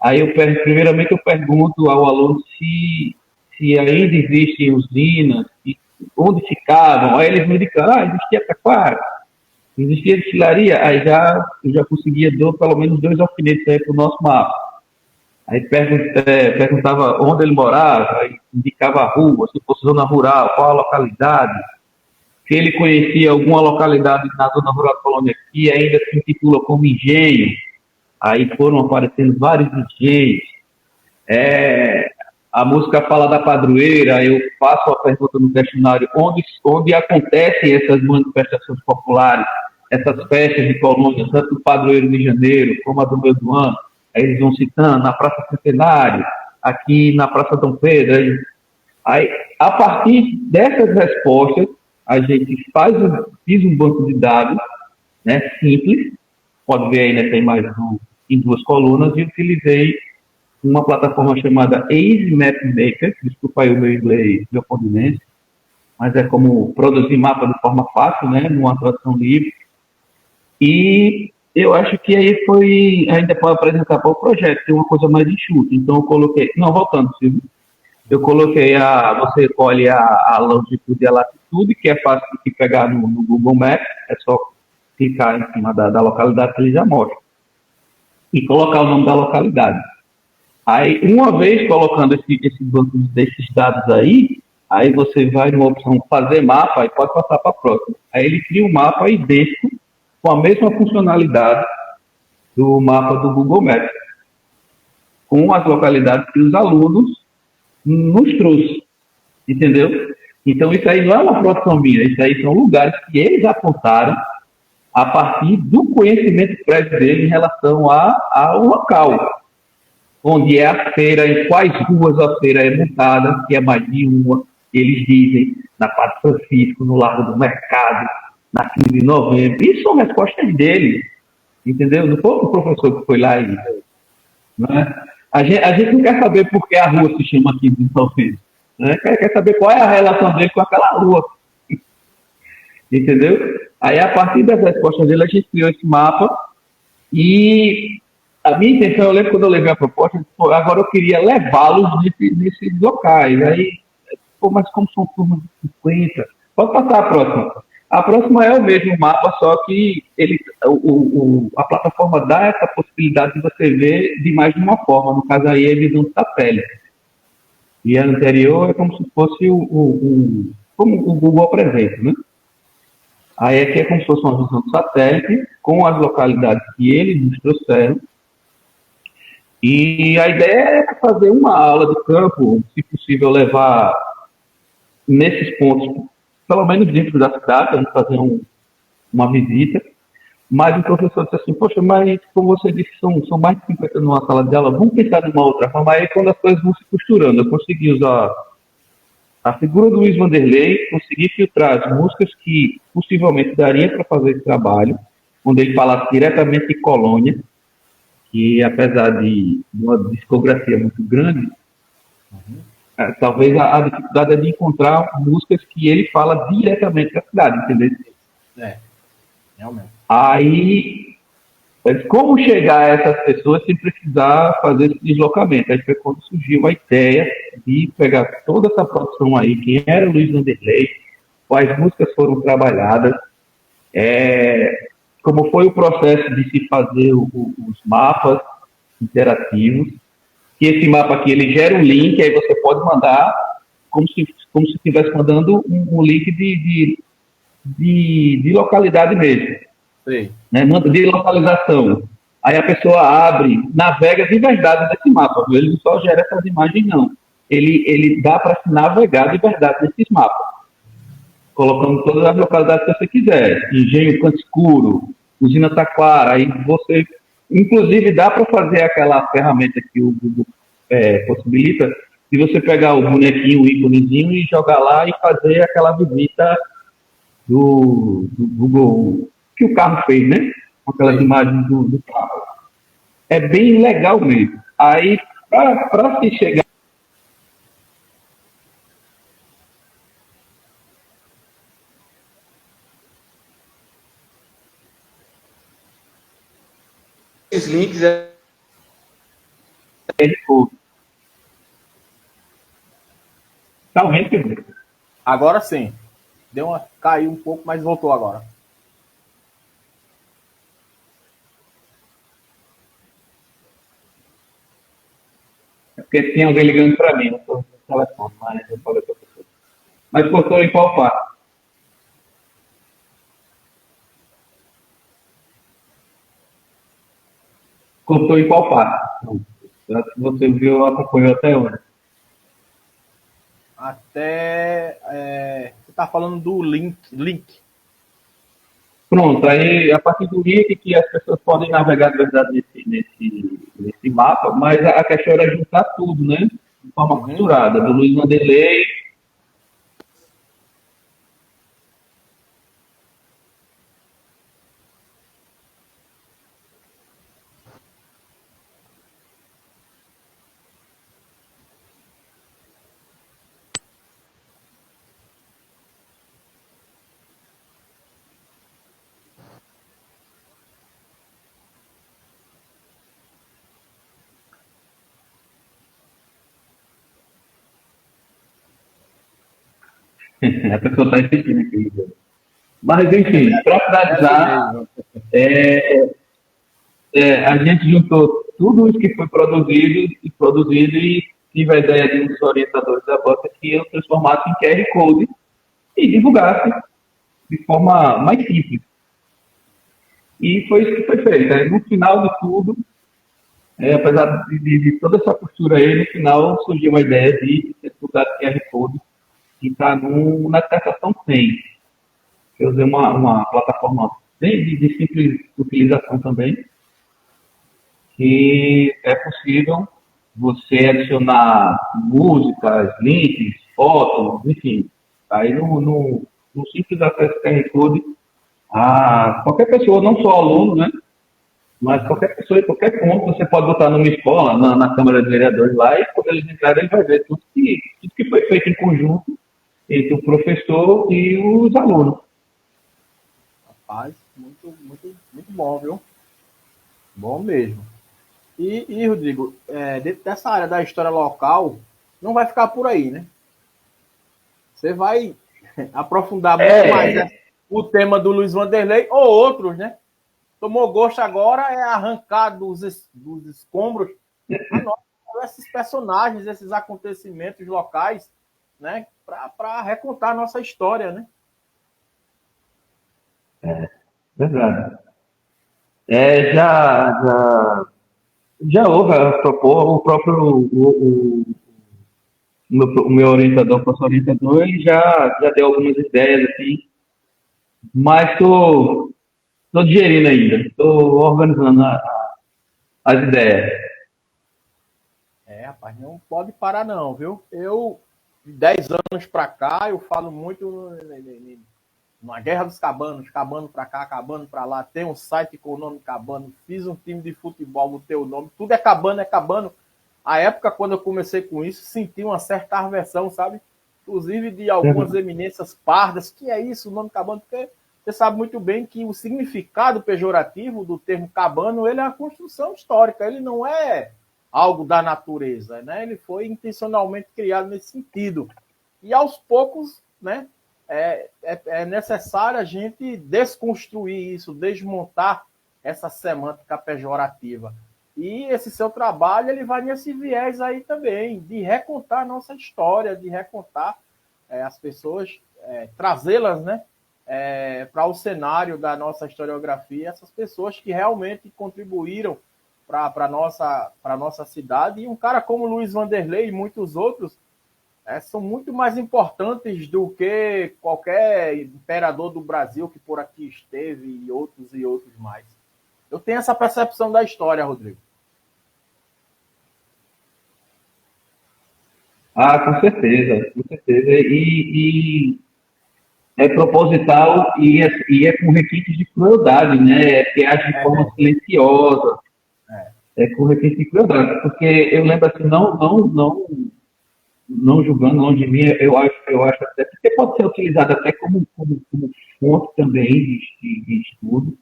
Aí, primeiramente, eu pergunto ao aluno se ainda existem usinas, onde ficavam. Aí eles me indicam, existia Taquara, existia destilaria. Aí eu já conseguia pelo menos 2 alfinetes aí para o nosso mapa. Aí perguntava onde ele morava, aí indicava a rua, se fosse zona rural, qual a localidade, se ele conhecia alguma localidade na zona rural da Colônia que ainda se intitula como engenho. Aí foram aparecendo vários engenhos. A música fala da padroeira, eu faço a pergunta no questionário onde acontecem essas manifestações populares, essas festas de colônia, tanto o padroeiro de janeiro como a do meio do ano. Aí eles vão citando na Praça Centenário, aqui na Praça Dom Pedro. Aí, a partir dessas respostas, a gente fiz um banco de dados, né, simples, pode ver aí nessa imagem em 2 colunas, e utilizei uma plataforma chamada Easy Map Maker, desculpa aí o meu inglês leopoldinense, mas é como produzir mapa de forma fácil, né, numa tradução livre. E eu acho que aí ainda pode apresentar para o projeto, tem uma coisa mais enxuta. Então eu coloquei, voltando, Silvio, eu coloquei você escolhe a longitude e a latitude, que é fácil de pegar no Google Maps, é só clicar em cima da localidade que ele já mostra. E colocar o nome da localidade. Aí, uma vez colocando esse banco desses dados aí você vai numa opção fazer mapa e pode passar para a próxima. Aí ele cria um mapa idêntico com a mesma funcionalidade do mapa do Google Maps, com as localidades que os alunos nos trouxeram, entendeu? Então isso aí não é uma produção minha, isso aí são lugares que eles apontaram a partir do conhecimento prévio dele em relação ao local. Onde é a feira, em quais ruas a feira é montada, que é mais de uma, eles dizem, na Padre Francisco, no Largo do Mercado, na 15 de novembro. Isso são respostas dele, entendeu? Não foi o professor que foi lá ainda. Né? A gente não quer saber por que a rua se chama 15 de novembro. Né? Quer saber qual é a relação dele com aquela rua. Entendeu? Aí, a partir das respostas dele, a gente criou esse mapa e a minha intenção, eu lembro quando eu levei a proposta, agora eu queria levá-los nesses locais. Aí, pô, mas como são turmas de 50? Pode passar a próxima. A próxima é o mesmo mapa, só que a plataforma dá essa possibilidade de você ver de mais de uma forma. No caso aí é visão de satélite. E a anterior é como se fosse como o Google apresenta, né? Aí aqui é como se fosse uma visão de satélite com as localidades que eles nos trouxeram. E a ideia é fazer uma aula de campo, se possível levar nesses pontos, pelo menos dentro da cidade, vamos fazer uma visita. Mas o professor disse assim, poxa, mas como você disse, são mais de 50 numa sala de aula, vamos pensar numa outra forma. Aí quando as coisas vão se costurando, eu consegui usar a figura do Luiz Vanderlei, consegui filtrar as músicas que possivelmente daria para fazer esse trabalho, onde ele falasse diretamente de Colônia, que apesar de uma discografia muito grande, talvez a dificuldade é de encontrar músicas que ele fala diretamente da cidade, entendeu? Realmente. Aí, como chegar a essas pessoas sem precisar fazer esse deslocamento? Aí foi quando surgiu a ideia de pegar toda essa produção aí, quem era o Luiz Vanderlei, quais músicas foram trabalhadas, como foi o processo de se fazer os mapas interativos, que esse mapa aqui ele gera um link, aí você pode mandar como se estivesse mandando um link de localidade mesmo. Sim. Né? Manda de localização. Aí a pessoa abre, navega de verdade nesse mapa. Ele não só gera essas imagens, não. Ele dá para se navegar de verdade nesses mapas, colocando todas as localidades que você quiser. Engenho Canto Escuro, Usina Taquara, aí você... Inclusive, dá para fazer aquela ferramenta que o Google possibilita, de você pegar o bonequinho, o íconezinho e jogar lá e fazer aquela visita do Google que o carro fez, né? Com aquelas imagens do carro. É bem legal mesmo. Aí, para se chegar... Os links Tá vendo? Agora sim. Caiu um pouco, mas voltou agora. Porque tinha alguém ligando para mim, não estou no telefone, mas eu falei para você. Mas cortou em qual parte? Cortou em qual parte? Você viu, acompanhou até onde? Você está falando do link. Pronto, aí a partir do link que as pessoas podem navegar de verdade nesse mapa, mas a questão era juntar tudo, né? De forma costurada, do Luiz Vanderlei. A pessoa está insistindo aqui. Mas, enfim, para finalizar, a gente juntou tudo isso que foi produzido e tive a ideia de um dos orientadores da banca que eu transformasse em QR Code e divulgasse de forma mais simples. E foi isso que foi feito. Aí, no final de tudo, apesar de toda essa postura aí, no final surgiu a ideia de divulgar QR Code que está na dissertação 100. Eu usei uma plataforma bem de simples utilização também, que é possível você adicionar músicas, links, fotos, enfim. Aí no simples acesso QR Code, qualquer pessoa, não só aluno, né? Mas qualquer pessoa, em qualquer ponto, você pode botar numa escola, na Câmara de Vereadores lá, e quando eles entrarem, ele vai ver tudo que foi feito em conjunto entre o professor e os alunos. Rapaz, muito, muito, muito bom, viu? Bom mesmo. E Rodrigo, dentro dessa área da história local, não vai ficar por aí, né? Você vai aprofundar muito mais, né, o tema do Luiz Vanderlei ou outros, né? Tomou gosto agora é arrancar dos escombros esses personagens, esses acontecimentos locais, né? Para recontar a nossa história, né? Verdade. Já houve o próprio o meu orientador, o professor orientador, ele já deu algumas ideias, assim, mas estou digerindo ainda, estou organizando as ideias. Rapaz, não pode parar não, viu? Eu, de 10 anos para cá, eu falo muito na Guerra dos Cabanos, Cabano para cá, Cabano para lá, tem um site com o nome Cabano, fiz um time de futebol, botei o nome, tudo é Cabano, é Cabano. A época, quando eu comecei com isso, senti uma certa aversão, sabe? Inclusive de algumas eminências pardas, que é isso, o nome Cabano, porque você sabe muito bem que o significado pejorativo do termo cabano, ele é uma construção histórica, ele não é algo da natureza, né? Ele foi intencionalmente criado nesse sentido. E aos poucos, né, é necessário a gente desconstruir isso, desmontar essa semântica pejorativa. E esse seu trabalho, ele vai nesse viés aí também, de recontar a nossa história, de recontar as pessoas, trazê-las, né, para o cenário da nossa historiografia, essas pessoas que realmente contribuíram para a nossa cidade. E um cara como Luiz Vanderlei e muitos outros são muito mais importantes do que qualquer imperador do Brasil que por aqui esteve e outros mais. Eu tenho essa percepção da história, Rodrigo. Ah, com certeza, com certeza. E é proposital e é com requintes de crueldade, né? É que age de forma silenciosa, com requintes de crueldade. Porque eu lembro assim, não julgando longe de mim, eu acho até que pode ser utilizado até como fonte também de estudo.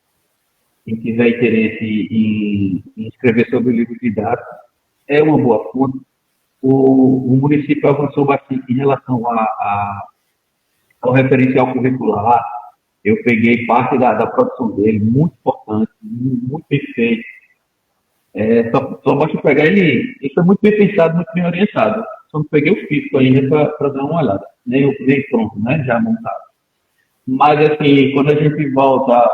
Quem tiver interesse em escrever sobre o livro didático, é uma boa fonte. O município avançou bastante em relação ao referencial curricular. Eu peguei parte da produção dele, muito importante, muito bem feito. Só basta pegar ele foi muito bem pensado, muito bem orientado. Só não peguei o físico ainda para dar uma olhada. Nem pronto, né? Já montado. Mas, assim, quando a gente volta,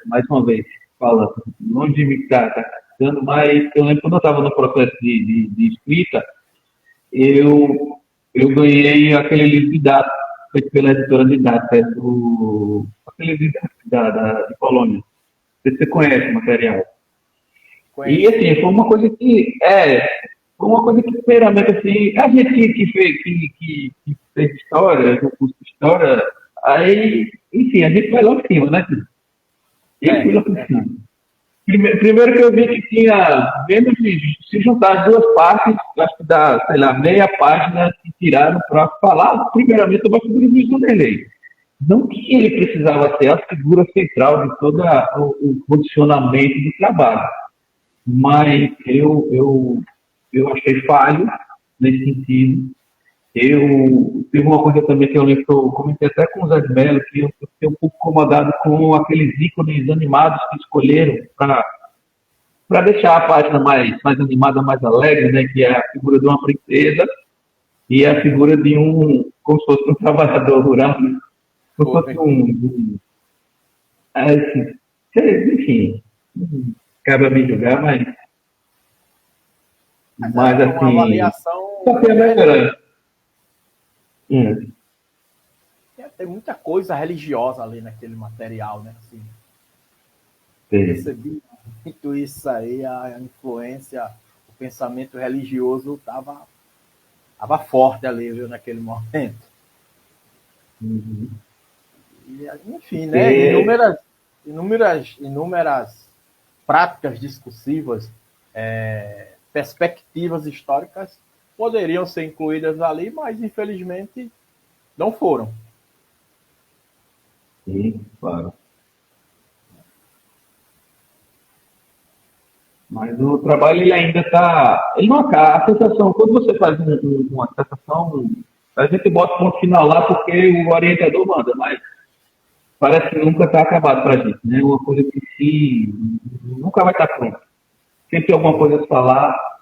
mais uma vez, falando, longe de me estar dando mais. Eu lembro quando eu estava no processo de escrita, eu, eu ganhei aquele livro didático, feito pela editora didática, aquele livro de Polônia. Não sei se você conhece o material. E assim, foi uma coisa que primeiramente assim, a gente que fez história, no curso de história, aí, enfim, a gente vai lá em cima, né? Eu fui lá por cima. Primeiro que eu vi que tinha, vendo se juntar as duas partes, acho que dá, sei lá, meia página que tiraram para falar, primeiramente, sobre a figura do Luiz Vanderlei. Não que ele precisava ser a figura central de todo o condicionamento do trabalho, mas eu achei falho nesse sentido. Teve uma coisa também que eu lembro que eu comentei até com o Zé de Mello, que eu fiquei um pouco incomodado com aqueles ícones animados que escolheram para deixar a página mais animada, mais alegre, né? Que é a figura de uma princesa e a figura de como se fosse um trabalhador rural, né? Como se fosse assim, enfim, cabe me julgar, mas Uma assim, avaliação. só tem a melhorar. Tem muita coisa religiosa ali naquele material, né? Assim, percebi muito isso aí, a influência, o pensamento religioso estava forte ali, viu, naquele momento. E, enfim, né? Inúmeras práticas discursivas, perspectivas históricas poderiam ser incluídas ali, mas infelizmente não foram. Sim, claro. Mas o trabalho ele ainda está. Ele não acaba. A sensação, quando você faz uma sensação, a gente bota o ponto final lá porque o orientador manda, mas parece que nunca está acabado para a gente, né? Uma coisa que se nunca vai estar pronta. Sempre tem alguma coisa a se falar,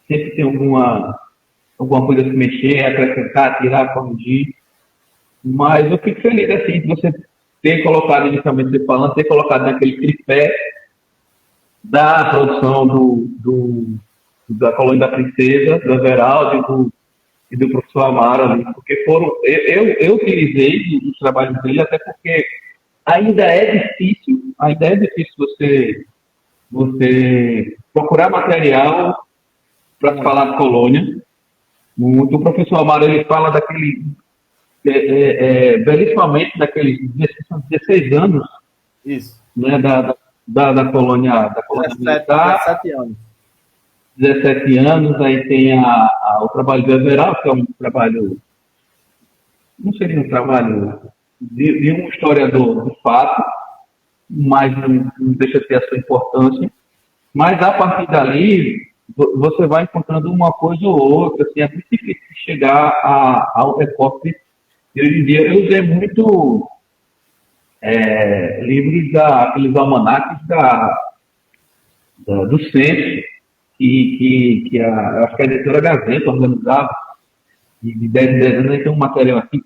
sempre tem alguma coisa a se mexer, acrescentar, tirar, corrigir. Mas eu fico feliz assim de você ter colocado, inicialmente você falando, ter colocado naquele tripé da produção da Colônia da Princesa, do Everaldo e do professor Amaro ali, porque eu utilizei os trabalhos dele, até porque ainda é difícil você procurar material para falar de colônia. O professor Amaro ele fala daquele belíssimamente daqueles 16 anos. Isso. Né, da colônia 17, militar. 17 anos. 17 anos, aí tem o trabalho do Everal, que é um trabalho, não seria um trabalho de um historiador de fato, mas não deixa de ter a sua importância. Mas a partir dali, você vai encontrando uma coisa ou outra, assim, é muito difícil chegar ao recorte. Eu usei muito livros aqueles almanaques do centro, que eu acho que a editora Gazeta organizava, de 10 em 10 anos, aí tem um material assim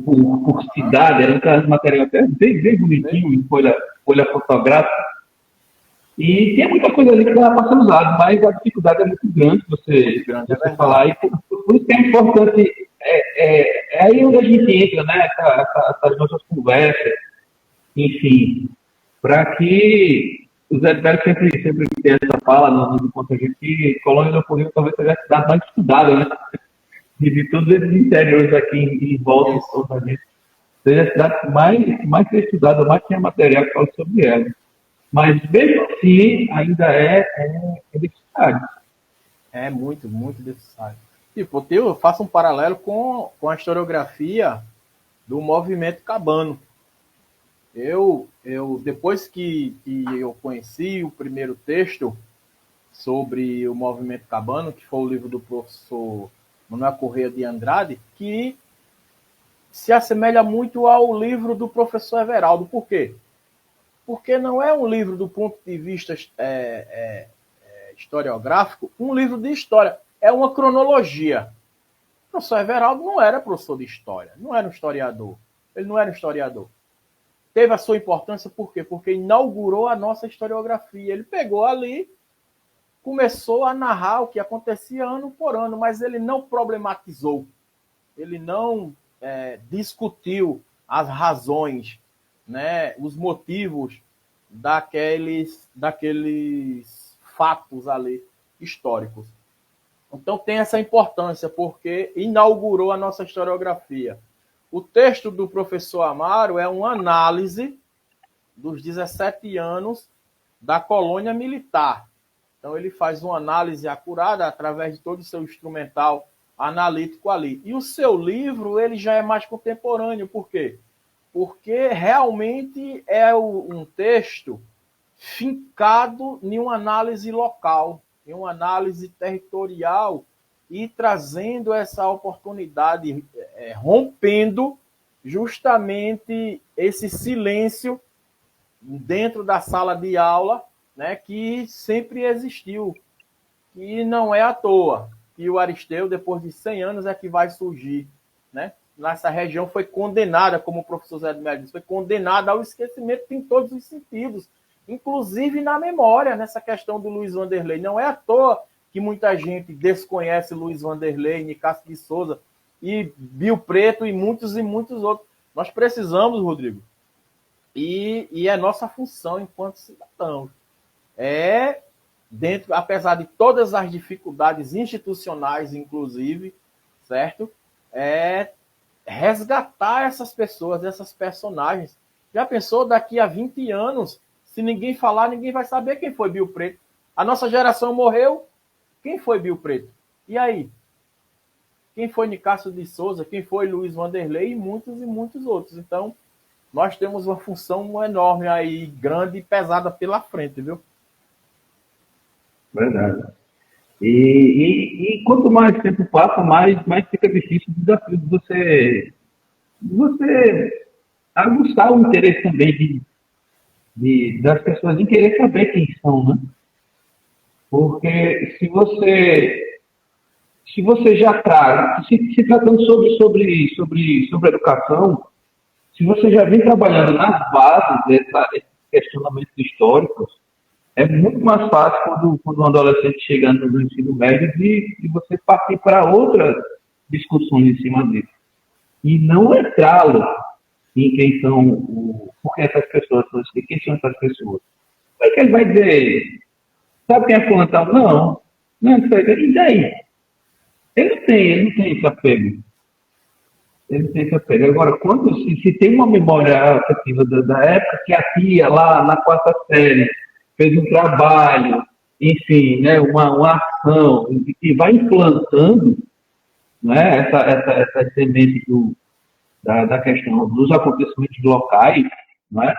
por cidade, era um material até bem bonitinho, em folha fotográfica, e tem muita coisa ali que dá para ser usado, mas a dificuldade é muito grande você falar, e por isso que é importante, é aí onde a gente entra, né, essas nossas conversas, enfim, para que o Zé Bério sempre tem essa fala no encontro a gente que Colônia do Rio talvez seja a cidade mais estudada, né? De todos esses interiores aqui em volta a gente, seja a cidade mais estudada, mais tinha material que fala sobre ela. Mas mesmo assim, ainda é deficitário. É muito deficitário. Tipo, eu faço um paralelo com a historiografia do movimento cabano. Eu depois que eu conheci o primeiro texto sobre o movimento cabano, que foi o livro do professor Manuel Corrêa de Andrade, que se assemelha muito ao livro do professor Everaldo. Por quê? Porque não é um livro do ponto de vista historiográfico, um livro de história. É uma cronologia. O professor Everaldo não era professor de história, não era um historiador. Ele não era um historiador. Teve a sua importância por quê? Porque inaugurou a nossa historiografia. Ele pegou ali, começou a narrar o que acontecia ano por ano, mas ele não problematizou. Ele não discutiu as razões, né, os motivos daqueles fatos ali históricos. Então tem essa importância, porque inaugurou a nossa historiografia. O texto do professor Amaro é uma análise dos 17 anos da colônia militar. Então ele faz uma análise acurada através de todo o seu instrumental analítico ali. E o seu livro ele já é mais contemporâneo. Por quê? Porque realmente é um texto fincado em uma análise local, em uma análise territorial, e trazendo essa oportunidade, rompendo justamente esse silêncio dentro da sala de aula, né, que sempre existiu, e não é à toa que o Aristeu, depois de 100 anos, é que vai surgir, né? Nessa região foi condenada, como o professor Zé de Mello disse, foi condenada ao esquecimento em todos os sentidos, inclusive na memória, nessa questão do Luiz Wanderley. Não é à toa que muita gente desconhece Luiz Wanderley, Nicásio de Souza, e Bill Preto e muitos outros. Nós precisamos, Rodrigo, e é nossa função enquanto cidadãos, apesar de todas as dificuldades institucionais, inclusive, certo? Resgatar essas pessoas, essas personagens. Já pensou daqui a 20 anos Se ninguém falar, ninguém vai saber quem foi Bill Preto. A nossa geração morreu, quem foi Bill Preto? E aí? Quem foi Nicásio de Souza? Quem foi Luiz Vanderlei? E muitos outros. Então, nós temos uma função enorme aí, grande e pesada pela frente, viu? Verdade. E quanto mais tempo passa, mais fica difícil o desafio de você aguçar o interesse também das pessoas em querer saber quem são, né? Porque se você já traz, se tratando sobre educação, se você já vem trabalhando nas bases desses questionamentos históricos, é muito mais fácil quando um adolescente chega no ensino médio de você partir para outras discussões em cima disso. E não entrá-lo em quem são, por que essas pessoas são assim, quem são essas pessoas. Como é que ele vai dizer, sabe quem é fulano tal? Não sei, e daí? Ele não tem esse apego. Ele tem esse apego. Agora, quando se tem uma memória afetiva da época que a tia lá na quarta série fez um trabalho, enfim, né, uma ação, e vai implantando, né, essa semente da questão dos acontecimentos locais, né?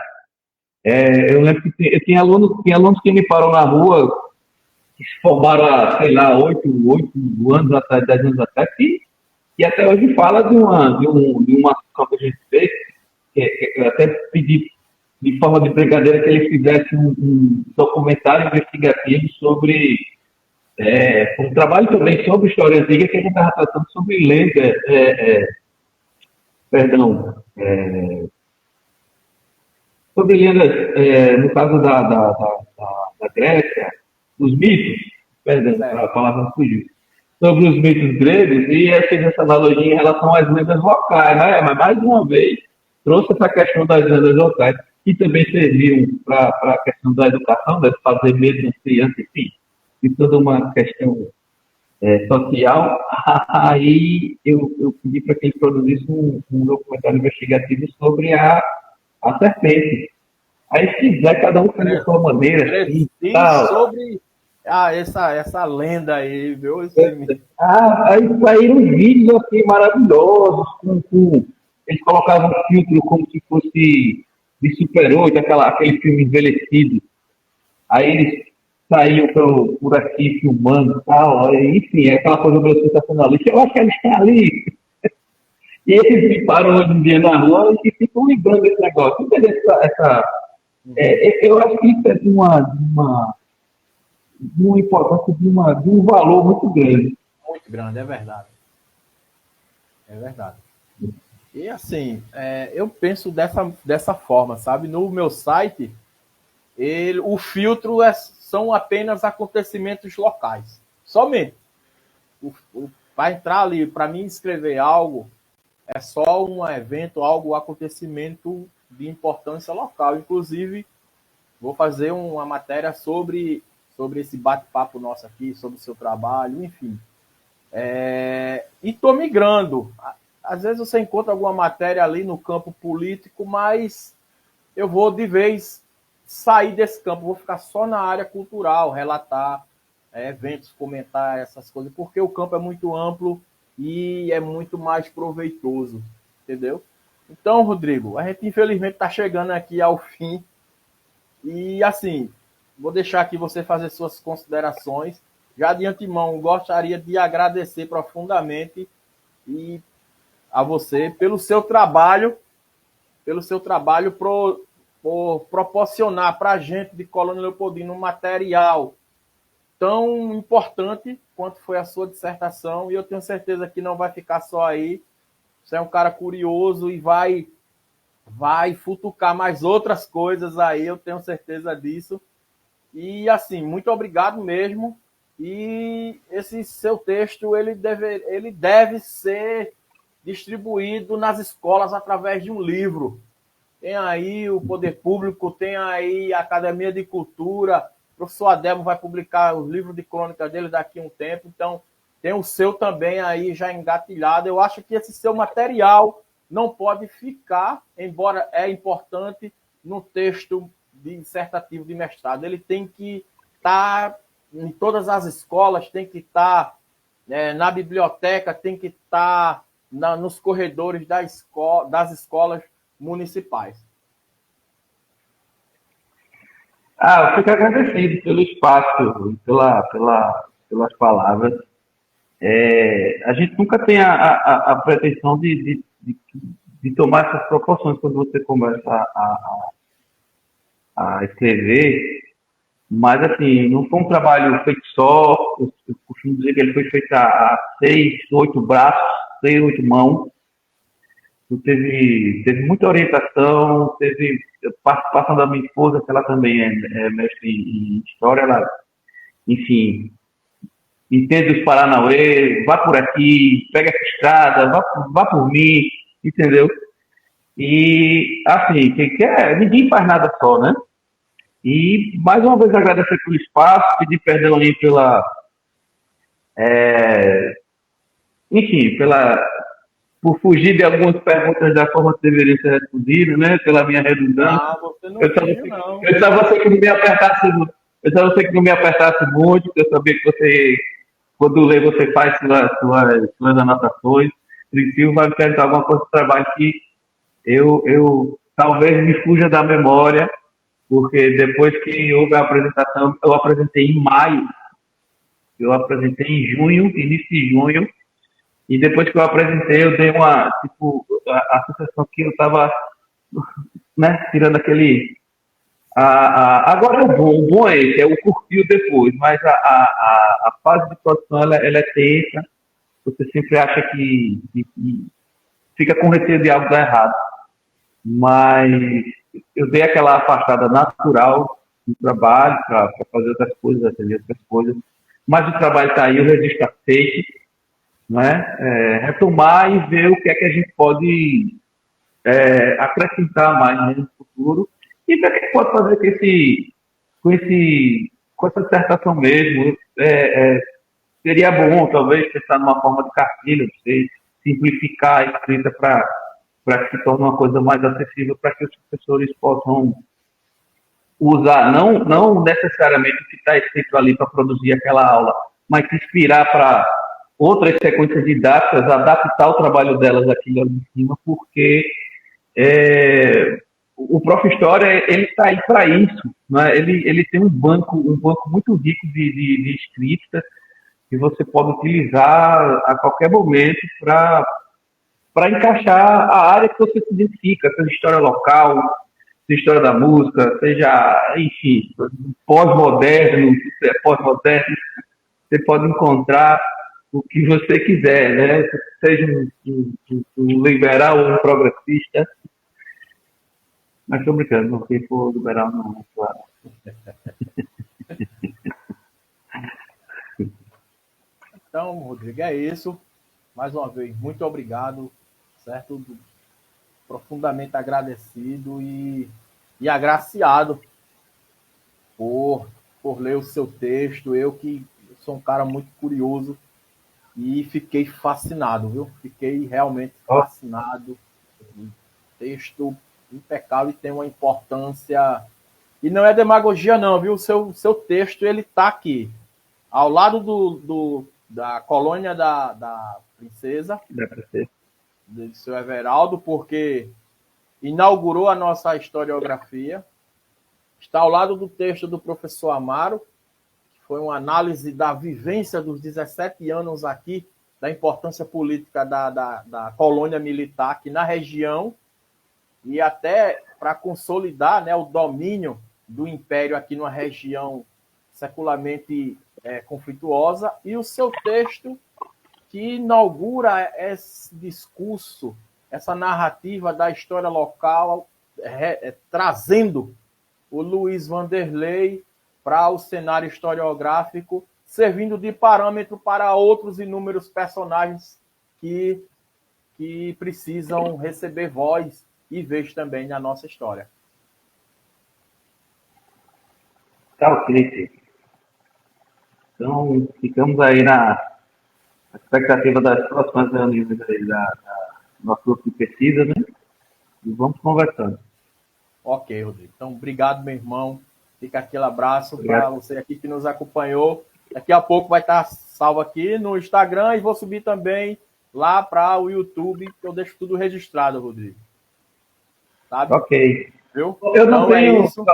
Eu lembro que eu tinha alunos que me param na rua, que se formaram há, sei lá, 8 anos atrás, 10 anos atrás, e até hoje fala de uma ação que a gente fez, que eu até pedi de forma de brincadeira que ele fizesse um documentário investigativo sobre um trabalho também sobre história antiga que a gente estava tratando sobre lenda, perdão, sobre lendas, no caso da Grécia, os mitos, perdão, a palavra não fugiu, sobre os mitos gregos, e eu fiz essa analogia em relação às lendas locais, né? Mas mais uma vez trouxe essa questão das lendas locais, que também serviram para a questão da educação, de fazer medo nas crianças, enfim, de toda uma questão social. Aí eu pedi para que ele produzisse um documentário investigativo sobre a serpente. Aí, se quiser, cada um faz da sua maneira. Assim, tal. Sobre essa lenda aí, viu? Aí saíram vídeos assim maravilhosos, eles colocavam um filtro como se fosse de Super 8, aquele filme envelhecido. Aí eles saíam por aqui filmando e tal. Enfim, aquela coisa meio sensacionalista. Eu acho que eles estão ali. E eles me param hoje em dia na rua e ficam lembrando desse negócio. Entendeu? Eu acho que isso é de uma importância, de um valor muito grande. Muito grande, é verdade. É verdade. E assim, eu penso dessa forma, sabe? No meu site, o filtro são apenas acontecimentos locais. Somente. Para entrar ali, para mim escrever algo, é só um evento, acontecimento de importância local. Inclusive, vou fazer uma matéria sobre esse bate-papo nosso aqui, sobre o seu trabalho, enfim. E estou migrando. Às vezes você encontra alguma matéria ali no campo político, mas eu vou de vez sair desse campo, vou ficar só na área cultural, relatar eventos, comentar essas coisas, porque o campo é muito amplo e é muito mais proveitoso, entendeu? Então, Rodrigo, a gente infelizmente está chegando aqui ao fim e, assim, vou deixar aqui você fazer suas considerações. Já de antemão, gostaria de agradecer profundamente a você pelo seu trabalho por proporcionar para a gente de Colônia Leopoldina um material tão importante quanto foi a sua dissertação, e eu tenho certeza que não vai ficar só aí. Você é um cara curioso e vai futucar mais outras coisas aí, eu tenho certeza disso. E, assim, muito obrigado mesmo. E esse seu texto, ele deve ser distribuído nas escolas através de um livro. Tem aí o Poder Público, tem aí a Academia de Cultura, o professor Adelmo vai publicar os livros de crônicas dele daqui a um tempo, então tem o seu também aí já engatilhado. Eu acho que esse seu material não pode ficar, embora é importante, no texto dissertativo de mestrado. Ele tem que estar em todas as escolas, tem que estar na biblioteca, tem que estar nos corredores das escolas municipais. Eu fico agradecido pelo espaço, pelas palavras. A gente nunca tem a pretensão de tomar essas proporções quando você começa a escrever, mas assim, não foi um trabalho feito só. Eu costumo dizer que ele foi feito a 6, 8 braços, 6, 8 mãos. Teve muita orientação, teve participação da minha esposa, que ela também é mestre em história. Ela, enfim, entende os Paranauê, vá por aqui, pega essa estrada, vá por mim, entendeu? E, assim, quem quer, ninguém faz nada só, né? E, mais uma vez, agradecer pelo espaço, pedir perdão aí enfim, por fugir de algumas perguntas da forma que deveriam ser respondidas, né? Pela minha redundância. Você não fugiu, não. Eu só você que não me apertasse muito. Eu só você que não me apertasse muito, porque eu sabia que você, quando lê, você faz suas anotações. O Silvio vai me perguntar alguma coisa do trabalho que eu talvez me fuja da memória, porque depois que houve a apresentação, eu apresentei em maio, eu apresentei em junho, início de junho, e depois que eu apresentei, eu dei a sensação que eu estava, né, tirando aquele... agora o bom é esse, é o curtir depois, mas a fase de produção, ela é tensa, você sempre acha que fica com receio de algo dar errado, mas eu dei aquela afastada natural do trabalho para fazer outras coisas, atender outras coisas, mas o trabalho está aí, o registro está feito, né? Retomar e ver o que é que a gente pode acrescentar mais, né, no futuro e ver o que é que pode fazer com essa dissertação mesmo. Seria bom, talvez, pensar numa forma de cartilha, não sei, simplificar a escrita para que se torne uma coisa mais acessível para que os professores possam usar, não necessariamente o que está escrito ali para produzir aquela aula, mas se inspirar para outras sequências didáticas, adaptar o trabalho delas aqui em cima, porque o Prof. História, ele está aí para isso, né? Ele tem um banco muito rico de escritas que você pode utilizar a qualquer momento para encaixar a área que você se identifica, seja história local, seja história da música, seja, enfim, pós-moderno, você pode encontrar o que você quiser, né? Seja um liberal ou um progressista. Mas estou brincando, não sei por liberal não, claro. Então, Rodrigo, é isso. Mais uma vez, muito obrigado, certo? Profundamente agradecido e agraciado por ler o seu texto. Eu que sou um cara muito curioso e fiquei fascinado, viu? Fiquei realmente fascinado. Texto impecável e tem uma importância... E não é demagogia não, viu? O seu texto, ele tá aqui, ao lado da colônia da Princesa, do seu Everaldo, porque inaugurou a nossa historiografia. Está ao lado do texto do professor Amaro, que foi uma análise da vivência dos 17 anos aqui, da importância política da colônia militar aqui na região, e até para consolidar, né, o domínio do Império aqui numa região secularmente conflituosa, e o seu texto que inaugura esse discurso, essa narrativa da história local, trazendo o Luiz Vanderlei para o cenário historiográfico, servindo de parâmetro para outros inúmeros personagens que precisam receber voz e vez também na nossa história. Tá ok. Então, ficamos aí na expectativa das próximas reuniões aí da nosso grupo de pesquisa, né? E vamos conversando. Ok, Rodrigo. Então, obrigado, meu irmão. Fica aquele abraço para Obrigado. você aqui que nos acompanhou. Daqui a pouco vai estar salvo aqui no Instagram e vou subir também lá para o YouTube, que eu deixo tudo registrado, Rodrigo. Sabe? Ok. Viu? Eu não Então é tenho. isso.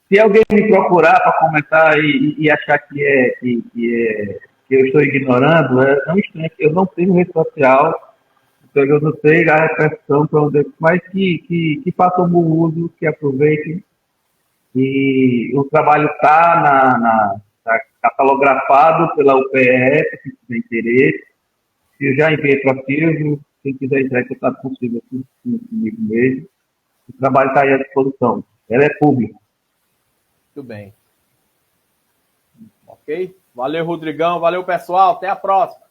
Se alguém me procurar para comentar e achar que eu estou ignorando, não estranho, eu não tenho rede social, então eu não sei a repercussão para onde, mas que façam bom uso, que aproveitem. E o trabalho tá catalografado pela UPF, se tiver interesse. Eu já enviei para Silvio, quem quiser entrar em contato consigo comigo mesmo. O trabalho está aí à disposição. Ela é pública. Muito bem. Ok? Valeu, Rodrigão. Valeu, pessoal. Até a próxima.